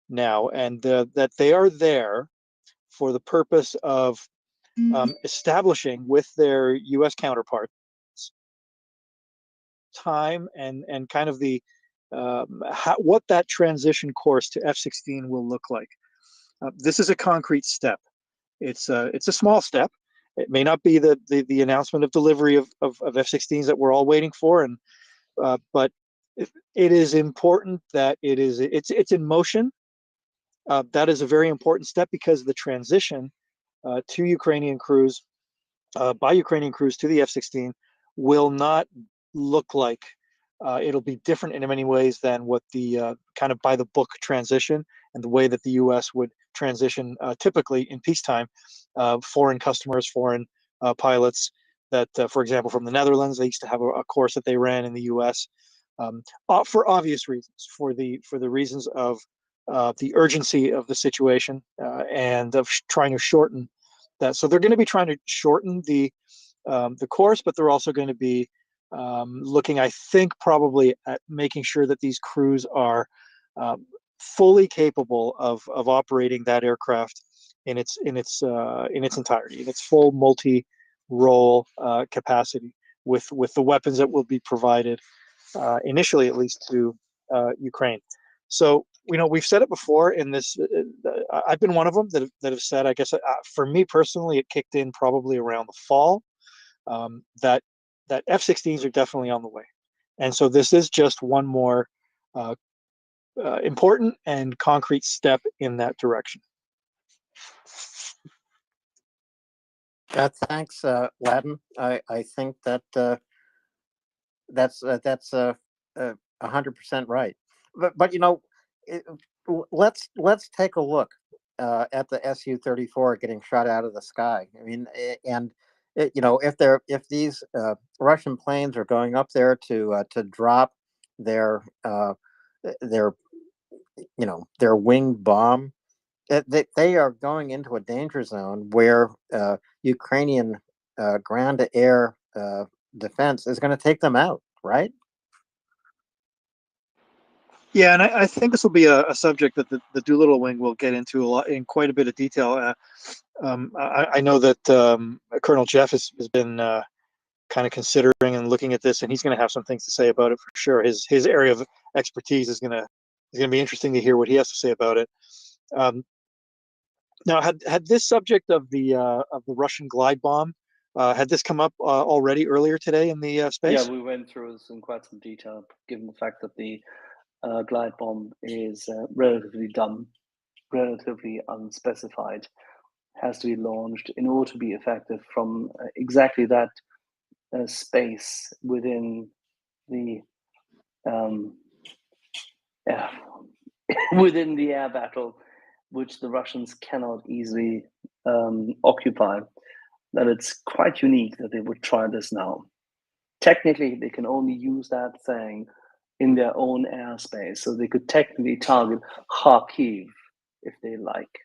now, and that they are there for the purpose of establishing with their U.S. counterparts time and kind of the what that transition course to F-16 will look like. This is a concrete step. It's a small step. It may not be the announcement of delivery of F-16s that we're all waiting for, and but it is important that it's in motion. That is a very important step because the transition to Ukrainian crews by Ukrainian crews to the F-16 will not look like it'll be different in many ways than what the kind of by the book transition and the way that the U.S. would transition typically in peacetime. Foreign customers, foreign pilots that, for example, from the Netherlands, they used to have a course that they ran in the U.S. For obvious reasons, for the reasons of the urgency of the situation and of trying to shorten that. So they're going to be trying to shorten the course, but they're also going to be looking, I think, probably at making sure that these crews are fully capable of operating that aircraft in its entirety, in its full multi-role capacity, with the weapons that will be provided initially, at least, to Ukraine. So we've said it before in this. I've been one of them that have said, I guess, for me personally, it kicked in probably around the fall. That F-16s are definitely on the way, and so this is just one more important and concrete step in that direction. Thanks, Latin. I think that that's 100% right. But let's take a look at the Su-34 getting shot out of the sky. I mean, and if these Russian planes are going up there to drop their winged bomb, they are going into a danger zone where Ukrainian ground-to-air defense is going to take them out, right? Yeah, and I think this will be a subject that the Doolittle wing will get into in quite a bit of detail. I know that Colonel Jeff has been kind of considering and looking at this, and he's going to have some things to say about it for sure. His area of expertise is going to be interesting to hear what he has to say about it. Now, had this subject of the Russian glide bomb Had this come up already earlier today in the space? Yeah, we went through this in quite some detail, given the fact that the glide bomb is relatively dumb, relatively unspecified, has to be launched in order to be effective from exactly that space within the yeah, within the air battle, which the Russians cannot easily occupy. That it's quite unique that they would try this now. Technically, they can only use that thing in their own airspace, so they could technically target Kharkiv if they like.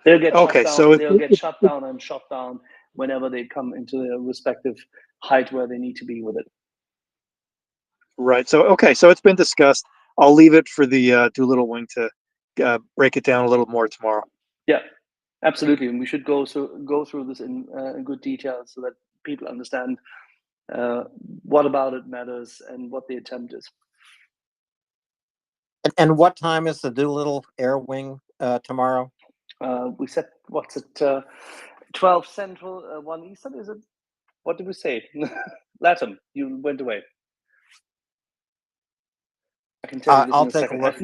They'll get Okay, shut so down. They'll get shut down and shot down whenever they come into their respective height where they need to be with it. right. So okay, so it's been discussed. I'll leave it for the Doolittle wing to break it down a little more tomorrow. Yeah, absolutely, and we should go through this in good detail so that people understand what about it matters and what the attempt is. And what time is the Doolittle Air Wing tomorrow? We said, what's it, 12 Central, 1 Eastern, is it? What did we say? Latham, you went away. I can tell you this I'll in a take second. a look.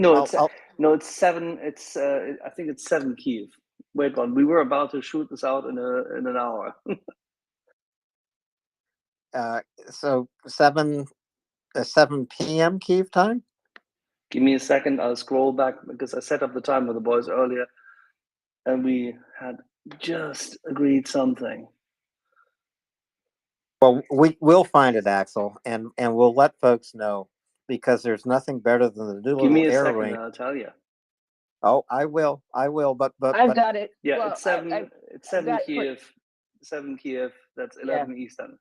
No, it's 7. It's I think it's 7 Kiev. Wait on. We were about to shoot this out in an hour. So 7 p.m. Kiev time. Give me a second. I'll scroll back because I set up the time with the boys earlier, and we had just agreed something. Well, we'll find it, Axel, and we'll let folks know, because there's nothing better than the Doolittle Give me a Air second, Wing. and I'll tell you. Oh, I will, but I've got it. Yeah, Well, it's 7. It's 7 got Kiev. 7 Kiev. That's 11 Eastern.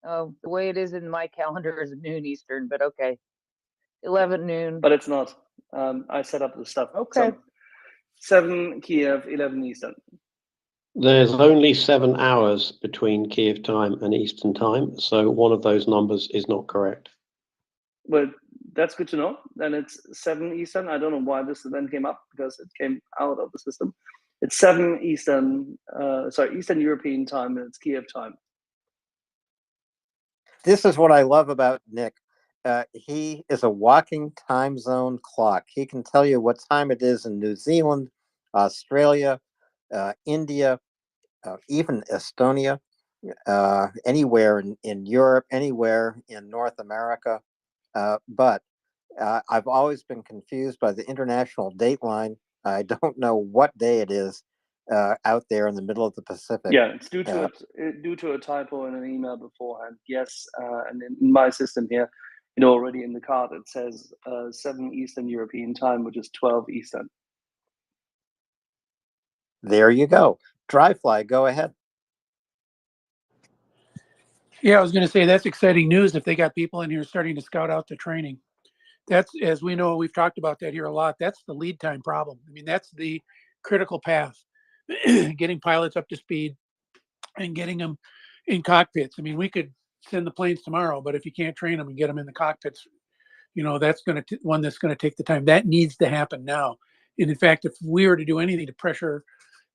Oh, the way it is in my calendar is noon Eastern, but okay. 11 noon. But it's not. I set up the stuff. Okay. So 7 Kiev, 11 Eastern. There's only 7 hours between Kiev time and Eastern time, so one of those numbers is not correct. Well, that's good to know. Then it's 7 Eastern. I don't know why this then came up, because it came out of the system. It's 7 Eastern, Eastern European time, and it's Kiev time. this is what I love about Nick. He is a walking time zone clock. He can tell you what time it is in New Zealand, Australia, India, even Estonia, anywhere in Europe, anywhere in North America. But I've always been confused by the international dateline. I don't know what day it is out there in the middle of the Pacific. Yeah, it's due to a typo in an email beforehand. Yes, and in my system here, already in the card it says 7 Eastern European time, which is 12 Eastern. There you go. Dryfly, go ahead. Yeah, I was going to say that's exciting news if they got people in here starting to scout out the training. That's, as we know, we've talked about that here a lot. That's the lead time problem. I mean, that's the critical path, getting pilots up to speed and getting them in cockpits. I mean, we could send the planes tomorrow, but if you can't train them and get them in the cockpits, that's going to one that's going to take the time. That needs to happen now. And in fact, if we were to do anything to pressure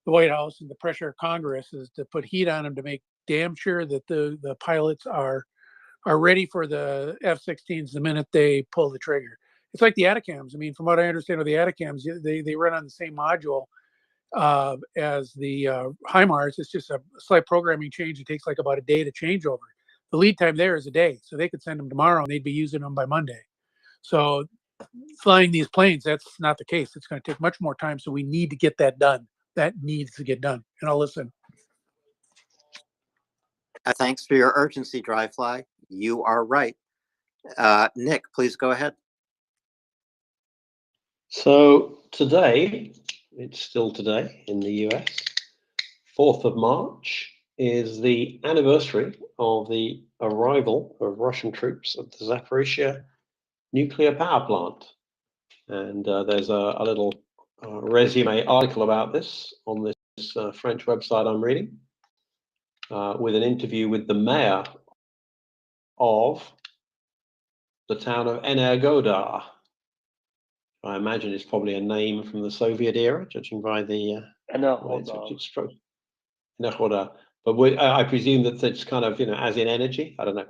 the White House and the pressure of Congress, is to put heat on them to make damn sure that the pilots are ready for the F-16s the minute they pull the trigger. It's like the Atacams. I mean, from what I understand with the Atacams, they run on the same module as the HIMARS. It's just a slight programming change. It takes like about a day to change over. The lead time there is a day, so they could send them tomorrow and they'd be using them by Monday. So flying these planes, that's not the case. It's going to take much more time, so we need to get that done. That needs to get done, and I'll listen. Thanks for your urgency, Dryfly. You are right. Nick, please go ahead. So today, it's still today in the US, 4th of March, is the anniversary of the arrival of Russian troops at the Zaporizhia nuclear power plant. And there's a little resume article about this on this French website I'm reading, with an interview with the mayor of the town of Energodar. I imagine it's probably a name from the Soviet era, judging by the Nekhoda. But I presume that it's kind of, as in energy. I don't know.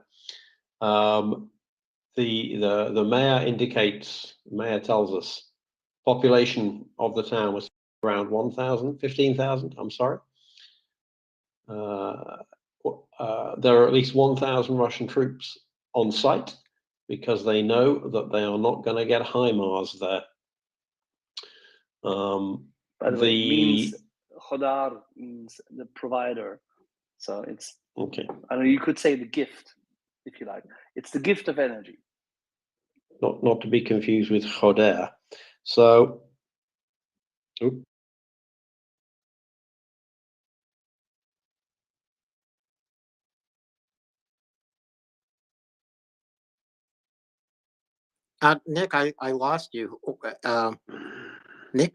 The mayor tells us population of the town was around 15,000. I'm sorry. There are at least 1,000 Russian troops on site because they know that they are not going to get HIMARS there. By the way, it means Khodar means the provider. So it's okay. I know you could say the gift, if you like. It's the gift of energy. Not to be confused with Khoder. So, Nick, I lost you. Nick?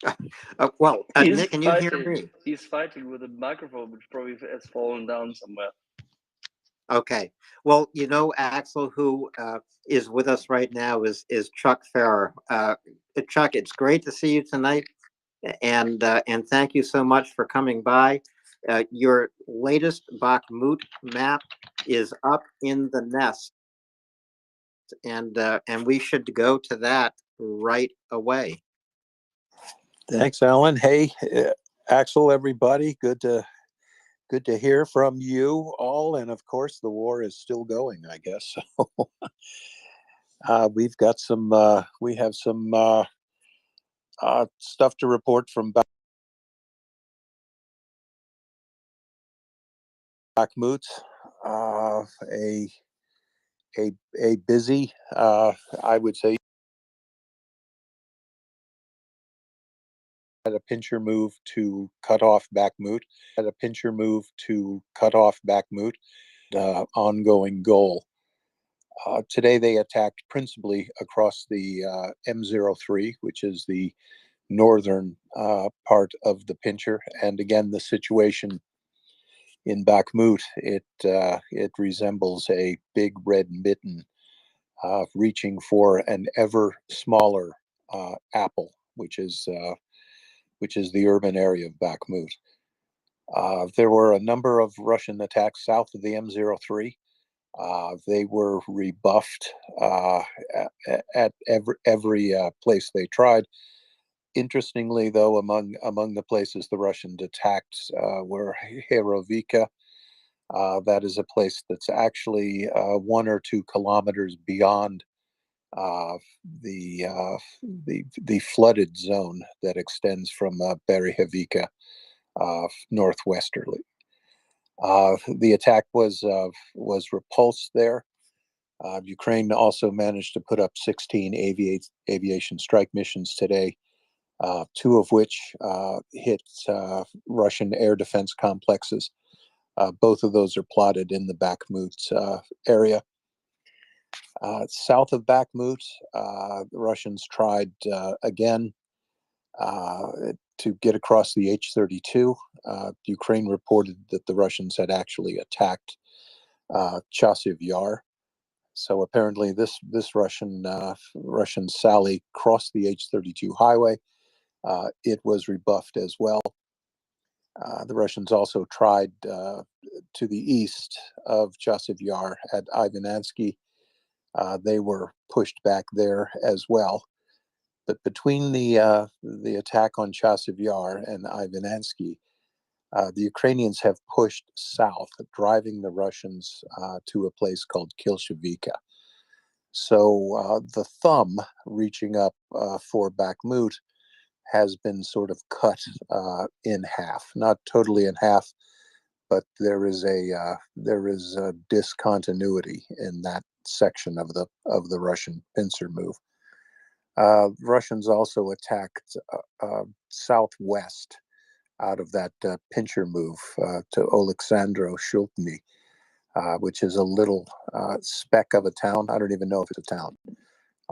Nick, can you hear me? He's fighting with a microphone, which probably has fallen down somewhere. Okay. Well, Axel, who is with us right now is Chuck Farrer. Chuck, it's great to see you tonight, and thank you so much for coming by. Your latest Bakhmut map is up in the nest, and we should go to that right away. Thanks, Alan. Hey, Axel, everybody. Good to hear from you all, and of course, the war is still going, I guess. We've got we have some stuff to report from Bakhmut. A busy, I would say, at a pincher move to cut off Bakhmut. Ongoing goal. Today they attacked principally across the M03, which is the northern part of the pincher. And again, the situation in Bakhmut, it resembles a big red mitten reaching for an ever smaller apple, which is the urban area of Bakhmut. There were a number of Russian attacks south of the M03. They were rebuffed at every place they tried. Interestingly, though, among the places the Russians attacked were Herovika. That is a place that's actually 1 or 2 kilometers beyond the flooded zone that extends from Berehevika northwesterly. The attack was repulsed there. Ukraine also managed to put up 16 aviation strike missions today, 2 of which hit Russian air defense complexes. Both of those are plotted in the Bakhmut area. South of Bakhmut, the Russians tried again to get across the H-32. Ukraine reported that the Russians had actually attacked Chasiv Yar. So apparently this Russian sally crossed the H-32 highway. It was rebuffed as well. The Russians also tried to the east of Chasiv Yar at Ivanansky. They were pushed back there as well. But between the attack on Chasiv Yar and Ivanansky, the Ukrainians have pushed south, driving the Russians to a place called Kilshevika. So the thumb reaching up for Bakhmut has been sort of cut in half, not totally in half, but there is a discontinuity in that section of the Russian pincer move. Russians also attacked southwest out of that pincher move to Oleksandro Shultny, which is a little speck of a town. I don't even know if it's a town.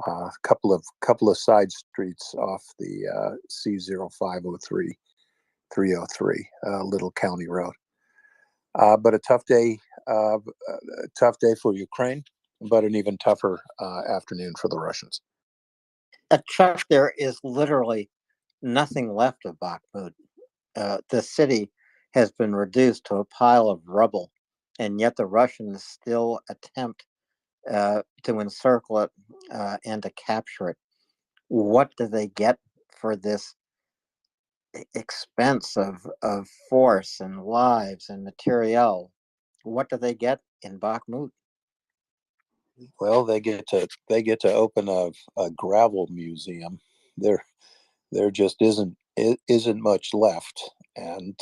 A couple of side streets off the C0503 303, little county road. But a tough day for Ukraine, but an even tougher afternoon for the Russians. Chuck, there is literally nothing left of Bakhmut. The city has been reduced to a pile of rubble, and yet the Russians still attempt to encircle it and to capture it. What do they get for this expense of force and lives and materiel? What do they get in Bakhmut? Well, they get to open a gravel museum. There just isn't much left, and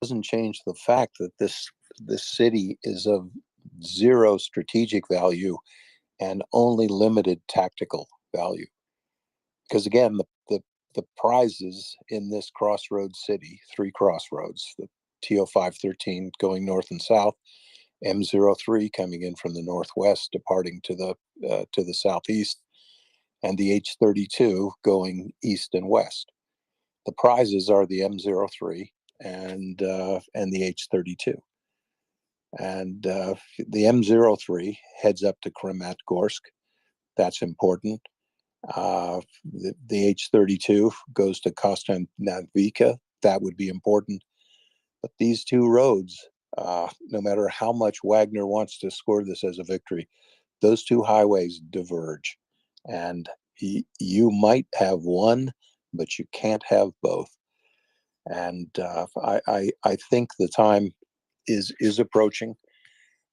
doesn't change the fact that this city is of zero strategic value and only limited tactical value. Because again, the prizes in this crossroads city, three crossroads, the TO513 going north and south, M03 coming in from the northwest, departing to the southeast, and the H32 going east and west. The prizes are the M03 and the H32. And the M03 heads up to Krematgorsk. That's important. The H32 goes to Kostantinivka. That would be important. But these two roads, no matter how much Wagner wants to score this as a victory, those two highways diverge. And you might have one, but you can't have both. And I think the time is approaching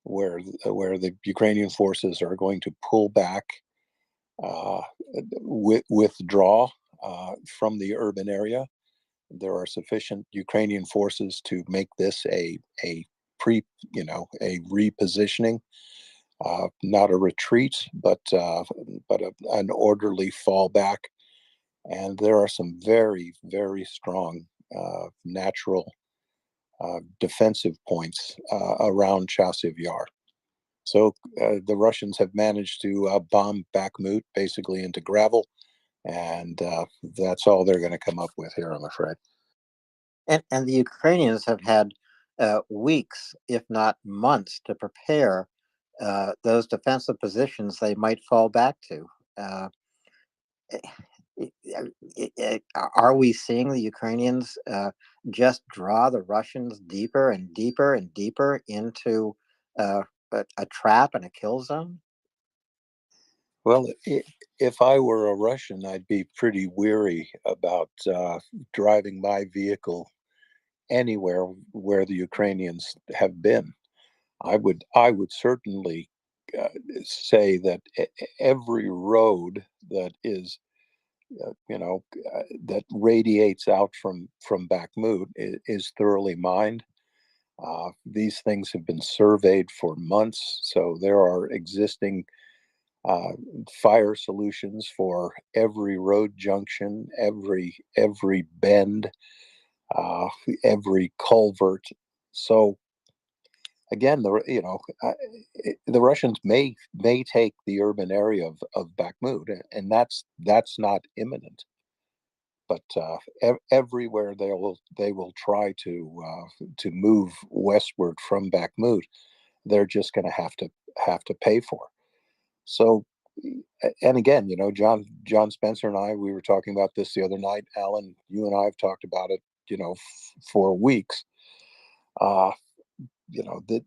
where the Ukrainian forces are going to pull back, withdraw from the urban area. There are sufficient Ukrainian forces to make this a repositioning, not a retreat, but an orderly fallback. And there are some very, very strong natural defensive points around Chasiv Yar. So the Russians have managed to bomb Bakhmut basically into gravel, and that's all they're going to come up with here, I'm afraid. And the Ukrainians have had weeks, if not months, to prepare those defensive positions they might fall back to. Are we seeing the Ukrainians just draw the Russians deeper and deeper and deeper into a trap and a kill zone? Well, if I were a Russian, I'd be pretty weary about driving my vehicle anywhere where the Ukrainians have been. I would certainly say that every road that is that radiates out from Bakhmut is thoroughly mined. These things have been surveyed for months, so there are existing fire solutions for every road junction, every bend, every culvert. So again, the Russians may take the urban area of Bakhmut, and that's not imminent. But everywhere they will try to move westward from Bakhmut, they're just going to have to pay for. So, and again, John Spencer and I, we were talking about this the other night. Alan, you and I have talked about it, for weeks.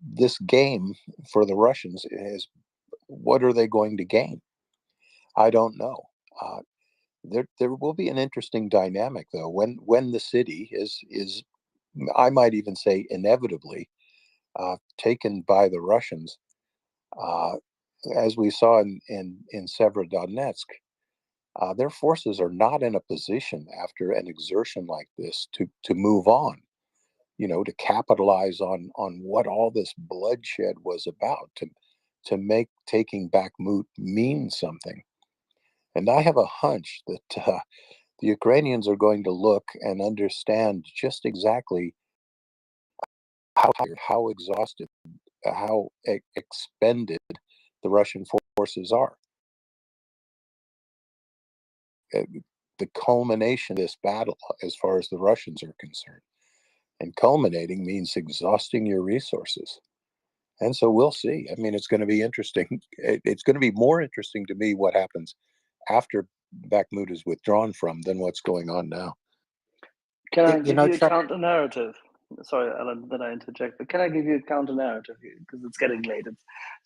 This game for the Russians is, what are they going to gain? I don't know. There will be an interesting dynamic though when the city is I might even say inevitably taken by the Russians, as we saw in Severodonetsk. Their forces are not in a position after an exertion like this to move on, to capitalize on what all this bloodshed was about, to make taking Bakhmut mean something. And I have a hunch that the Ukrainians are going to look and understand just exactly how tired, how exhausted, how expended the Russian forces are. the culmination of this battle as far as the Russians are concerned. And culminating means exhausting your resources. And so we'll see. I mean, it's going to be interesting. It's going to be more interesting to me what happens after Bakhmut is withdrawn from than what's going on now. Can I You give know, you a Chuck, counter narrative? Sorry, Alan, that I interject, but can I give you a counter narrative here? Because it's getting late. It's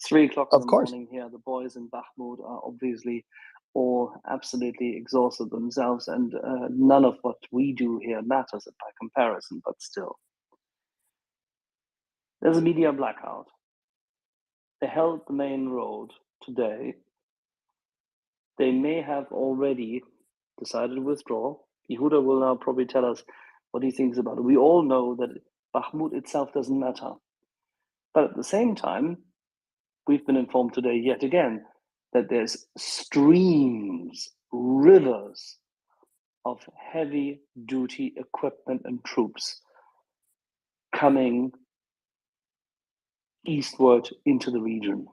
3 o'clock in Of the course. morning here. The boys in Bakhmut are obviously all absolutely exhausted themselves, and none of what we do here matters by comparison, but still. There's a media blackout. They held the main road today. They may have already decided to withdraw. Yehuda will now probably tell us what he thinks about it. We all know that Bakhmut itself doesn't matter. But at the same time, we've been informed today yet again that there's streams, rivers of heavy duty equipment and troops coming eastward into the region.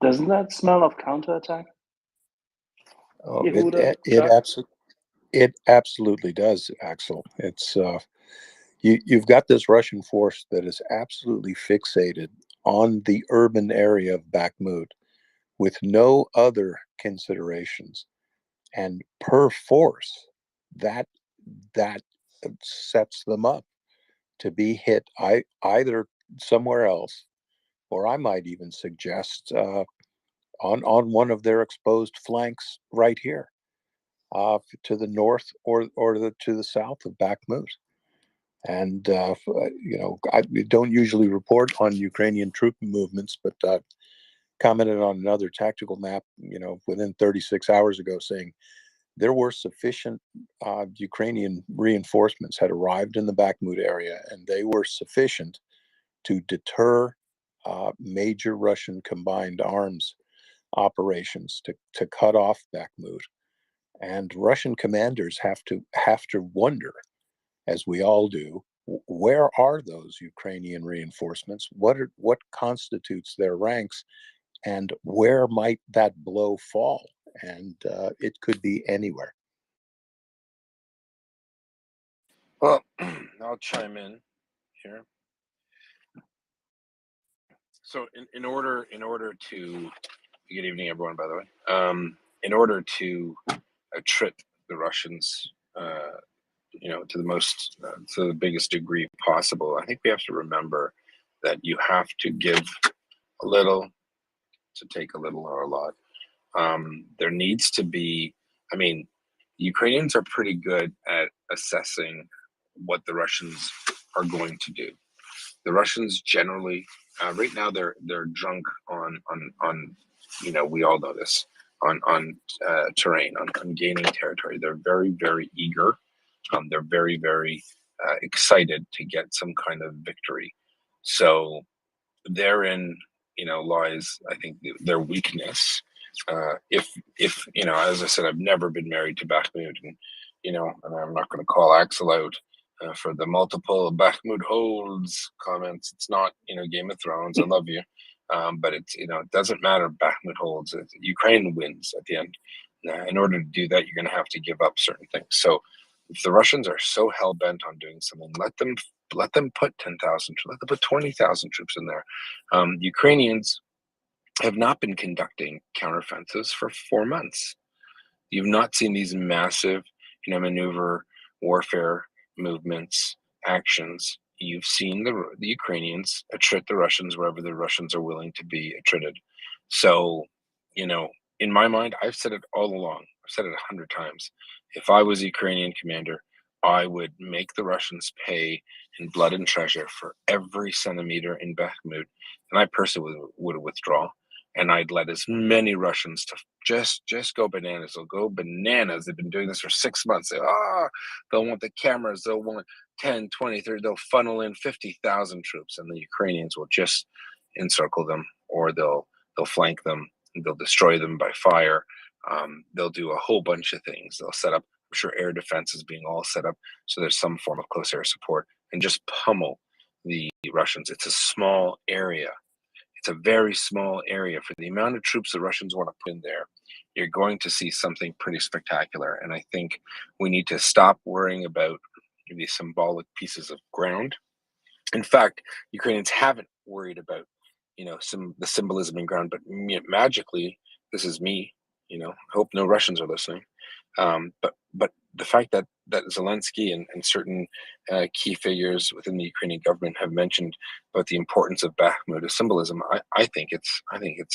Doesn't that smell of counterattack? Oh, Yehuda, it absolutely does, Axel. It's you've got this Russian force that is absolutely fixated on the urban area of Bakhmut with no other considerations, and per force that sets them up to be hit either somewhere else, or I might even suggest on one of their exposed flanks right here, to the north or to the south of Bakhmut. And I don't usually report on Ukrainian troop movements, but commented on another tactical map, within 36 hours ago, saying there were sufficient Ukrainian reinforcements had arrived in the Bakhmut area, and they were sufficient to deter major Russian combined arms operations to cut off Bakhmut. And Russian commanders have to wonder, as we all do, where are those Ukrainian reinforcements? What constitutes their ranks, and where might that blow fall? And it could be anywhere. Well, I'll chime in here. So, in order to, good evening, everyone. By the way, in order to trip the Russians, to the biggest degree possible, I think we have to remember that you have to give a little to take a little, or a lot. There needs to be. I mean, Ukrainians are pretty good at assessing what the Russians are going to do. The Russians generally, right now, they're drunk on we all know this, on terrain, on gaining territory. They're very, very eager. They're very, very excited to get some kind of victory. So therein, lies, I think, their weakness. If as I said, I've never been married to Bakhmut, and I'm not going to call Axel out for the multiple Bakhmut holds comments. It's not Game of Thrones. I love you, but it's it doesn't matter. Bakhmut holds. Ukraine wins at the end. In order to do that, you're going to have to give up certain things. So if the Russians are so hell bent on doing something, let them put 10,000, let them put 20,000 troops in there. Ukrainians have not been conducting counteroffensives for 4 months. You've not seen these massive, maneuver warfare movements, actions. You've seen the Ukrainians attrit the Russians wherever the Russians are willing to be attrited. So, in my mind, I've said it all along. I've said it 100 times. If I was a Ukrainian commander, I would make the Russians pay in blood and treasure for every centimeter in Bakhmut, and I personally would withdraw. And I'd let as many Russians to just go bananas. They'll go bananas. They've been doing this for 6 months. They'll want the cameras. They'll want 10, 20, 30. They'll funnel in 50,000 troops, and the Ukrainians will just encircle them, or they'll flank them, and they'll destroy them by fire. They'll do a whole bunch of things. They'll set up, I'm sure air defense is being all set up, so there's some form of close air support, and just pummel the Russians. It's a small area. It's a very small area. For the amount of troops the Russians want to put in there, you're going to see something pretty spectacular. And I think we need to stop worrying about these symbolic pieces of ground. In fact, Ukrainians haven't worried about, the symbolism in ground, but magically, this is me. Hope no Russians are listening. But the fact that Zelensky and certain key figures within the Ukrainian government have mentioned about the importance of Bakhmut as symbolism, I think it's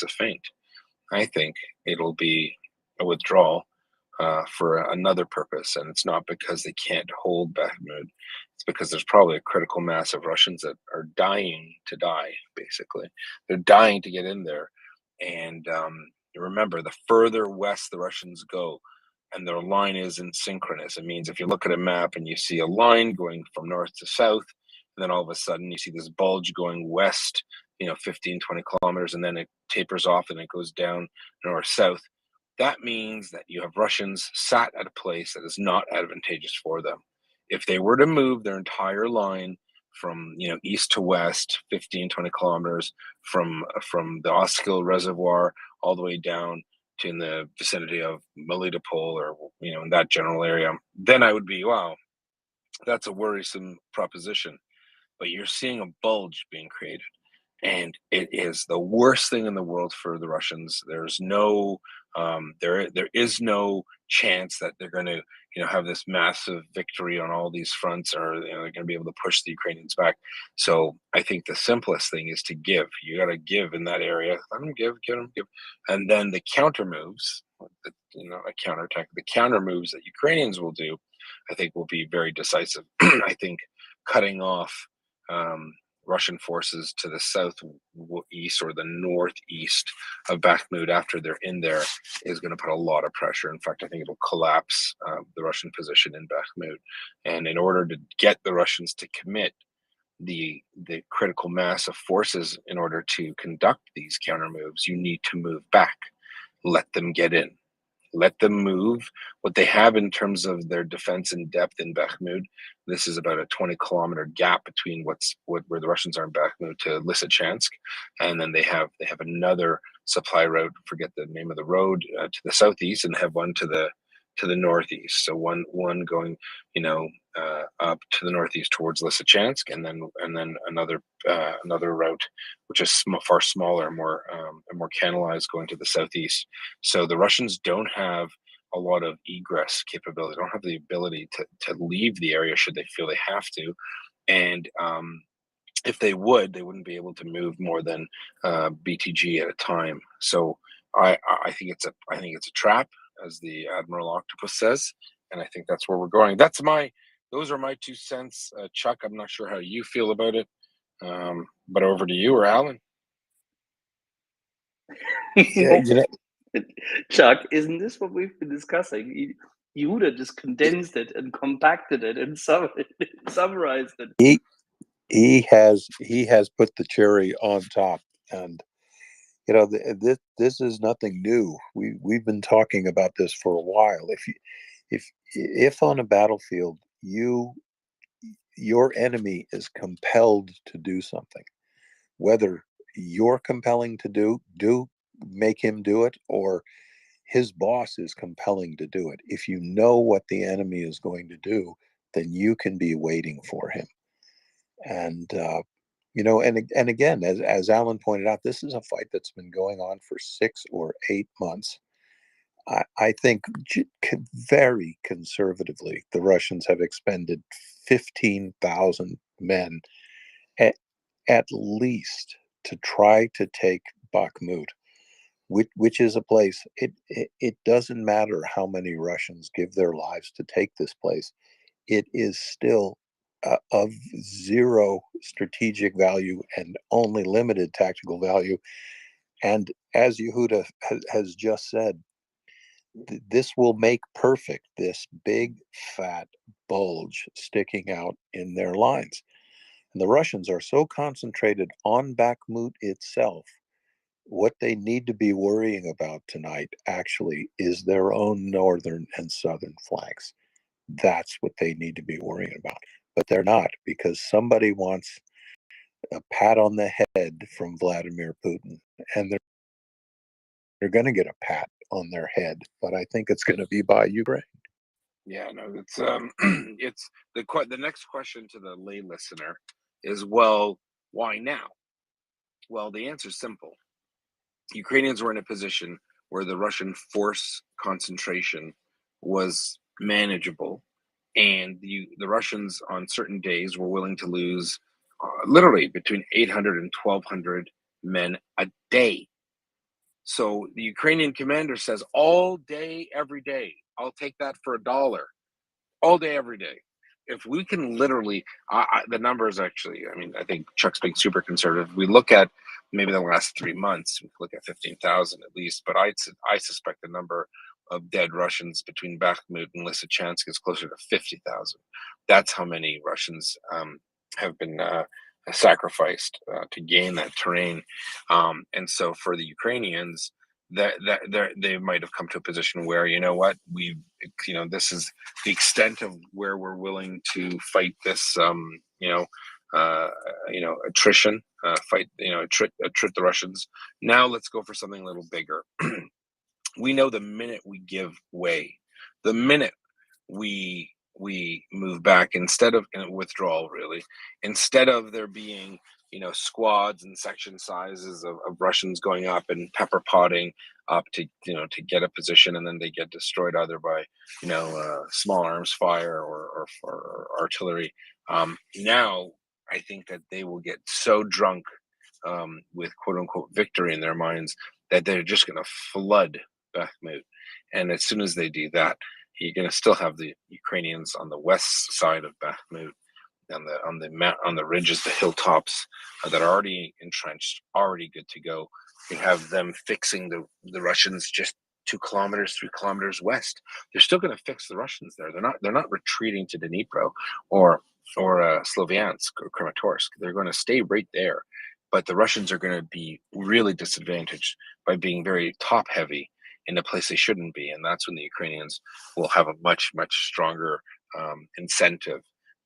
a feint. I think it'll be a withdrawal for another purpose, and it's not because they can't hold Bakhmut. It's because there's probably a critical mass of Russians that are dying to die. Basically, they're dying to get in there, and remember, the further west the Russians go, and their line isn't synchronous. It means if you look at a map and you see a line going from north to south, and then all of a sudden you see this bulge going west, 15, 20 kilometers, and then it tapers off and it goes down north south. That means that you have Russians sat at a place that is not advantageous for them. If they were to move their entire line from east to west, 15, 20 kilometers from the Oskil Reservoir all the way down to in the vicinity of Melitopol, or in that general area, then I would be, wow, that's a worrisome proposition. But you're seeing a bulge being created, and it is the worst thing in the world for the Russians. There's no there is no chance that they're going to have this massive victory on all these fronts, or they're going to be able to push the Ukrainians back. So I think the simplest thing is to give. You got to give in that area. Let them give, and then the counter moves, a counterattack. The counter moves that Ukrainians will do, I think, will be very decisive. I think cutting off Russian forces to the southeast or the northeast of Bakhmut after they're in there is going to put a lot of pressure. In fact, I think it'll collapse the Russian position in Bakhmut. And in order to get the Russians to commit the critical mass of forces in order to conduct these counter moves, you need to move back. Let them get in. Let them move what they have in terms of their defense in depth in Bakhmut. This is about a 20-kilometer gap between where the Russians are in Bakhmut to Lysychansk, and then they have another supply route. Forget the name of the road to the southeast, and have one to the northeast. So one going up to the northeast towards Lysychansk, and then another route which is far smaller, more canalized, going to the southeast. So the Russians don't have a lot of egress capability. They don't have the ability to leave the area should they feel they have to, and if they would, they wouldn't be able to move more than BTG at a time. So I think it's a trap, as the Admiral Octopus says, and I think that's where we're going. Those are my 2 cents, Chuck. I'm not sure how you feel about it, but over to you or Alan. Yeah, Chuck, isn't this what we've been discussing? Yehuda just condensed it and compacted it and summarized it. he has put the cherry on top, and this is nothing new. We've been talking about this for a while. If on a battlefield your enemy is compelled to do something, whether you're compelling to make him do it, or his boss is compelling to do it, if you know what the enemy is going to do, then you can be waiting for him. And and again, as Alan pointed out, this is a fight that's been going on for 6 or 8 months. I think very conservatively, the Russians have expended 15,000 men at least to try to take Bakhmut, which is a place. It doesn't matter how many Russians give their lives to take this place. It is still of zero strategic value and only limited tactical value. And as Yehuda has just said, this will make perfect this big fat bulge sticking out in their lines. And the Russians are so concentrated on Bakhmut itself. What they need to be worrying about tonight actually is their own northern and southern flanks. That's what they need to be worrying about. But they're not, because somebody wants a pat on the head from Vladimir Putin, and they're going to get a pat on their head, but I think it's going to be by Ukraine. Yeah, no, it's it's the next question to the lay listener is, well, why now? Well, the answer is simple. Ukrainians were in a position where the Russian force concentration was manageable, and the Russians on certain days were willing to lose literally between 800 and 1,200 men a day. So the Ukrainian commander says, all day, every day, I'll take that for $1. All day, every day. If we can literally, the numbers actually, I mean, I think Chuck's being super conservative. We look at maybe the last 3 months, we look at 15,000 at least, but I suspect the number of dead Russians between Bakhmut and Lysychansk is closer to 50,000. That's how many Russians have been sacrificed to gain that terrain. And so for the Ukrainians, that they might have come to a position where, you know what, this is the extent of where we're willing to fight this attrition, attrit the Russians. Now let's go for something a little bigger. We know the minute we give way, the minute we move back, instead of in a withdrawal, really, instead of there being squads and section sizes of Russians going up and pepper potting up to get a position, and then they get destroyed either by small arms fire or artillery. Now I think that they will get so drunk with quote unquote victory in their minds that they're just going to flood Bakhmut, and as soon as they do that, you're going to still have the Ukrainians on the west side of Bakhmut, on the ridges, the hilltops that are already entrenched, already good to go. You have them fixing the Russians just 2 kilometers, 3 kilometers west. They're still going to fix the Russians there. They're not retreating to Dnipro or Sloviansk or Kramatorsk. They're going to stay right there. But the Russians are going to be really disadvantaged by being very top heavy in a place they shouldn't be, and that's when the Ukrainians will have a much, much stronger incentive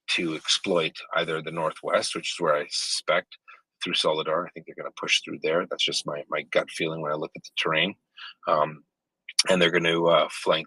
to exploit either the northwest, which is where I suspect through Solidar. I think they're going to push through there. That's just my gut feeling when I look at the terrain, and they're going to flank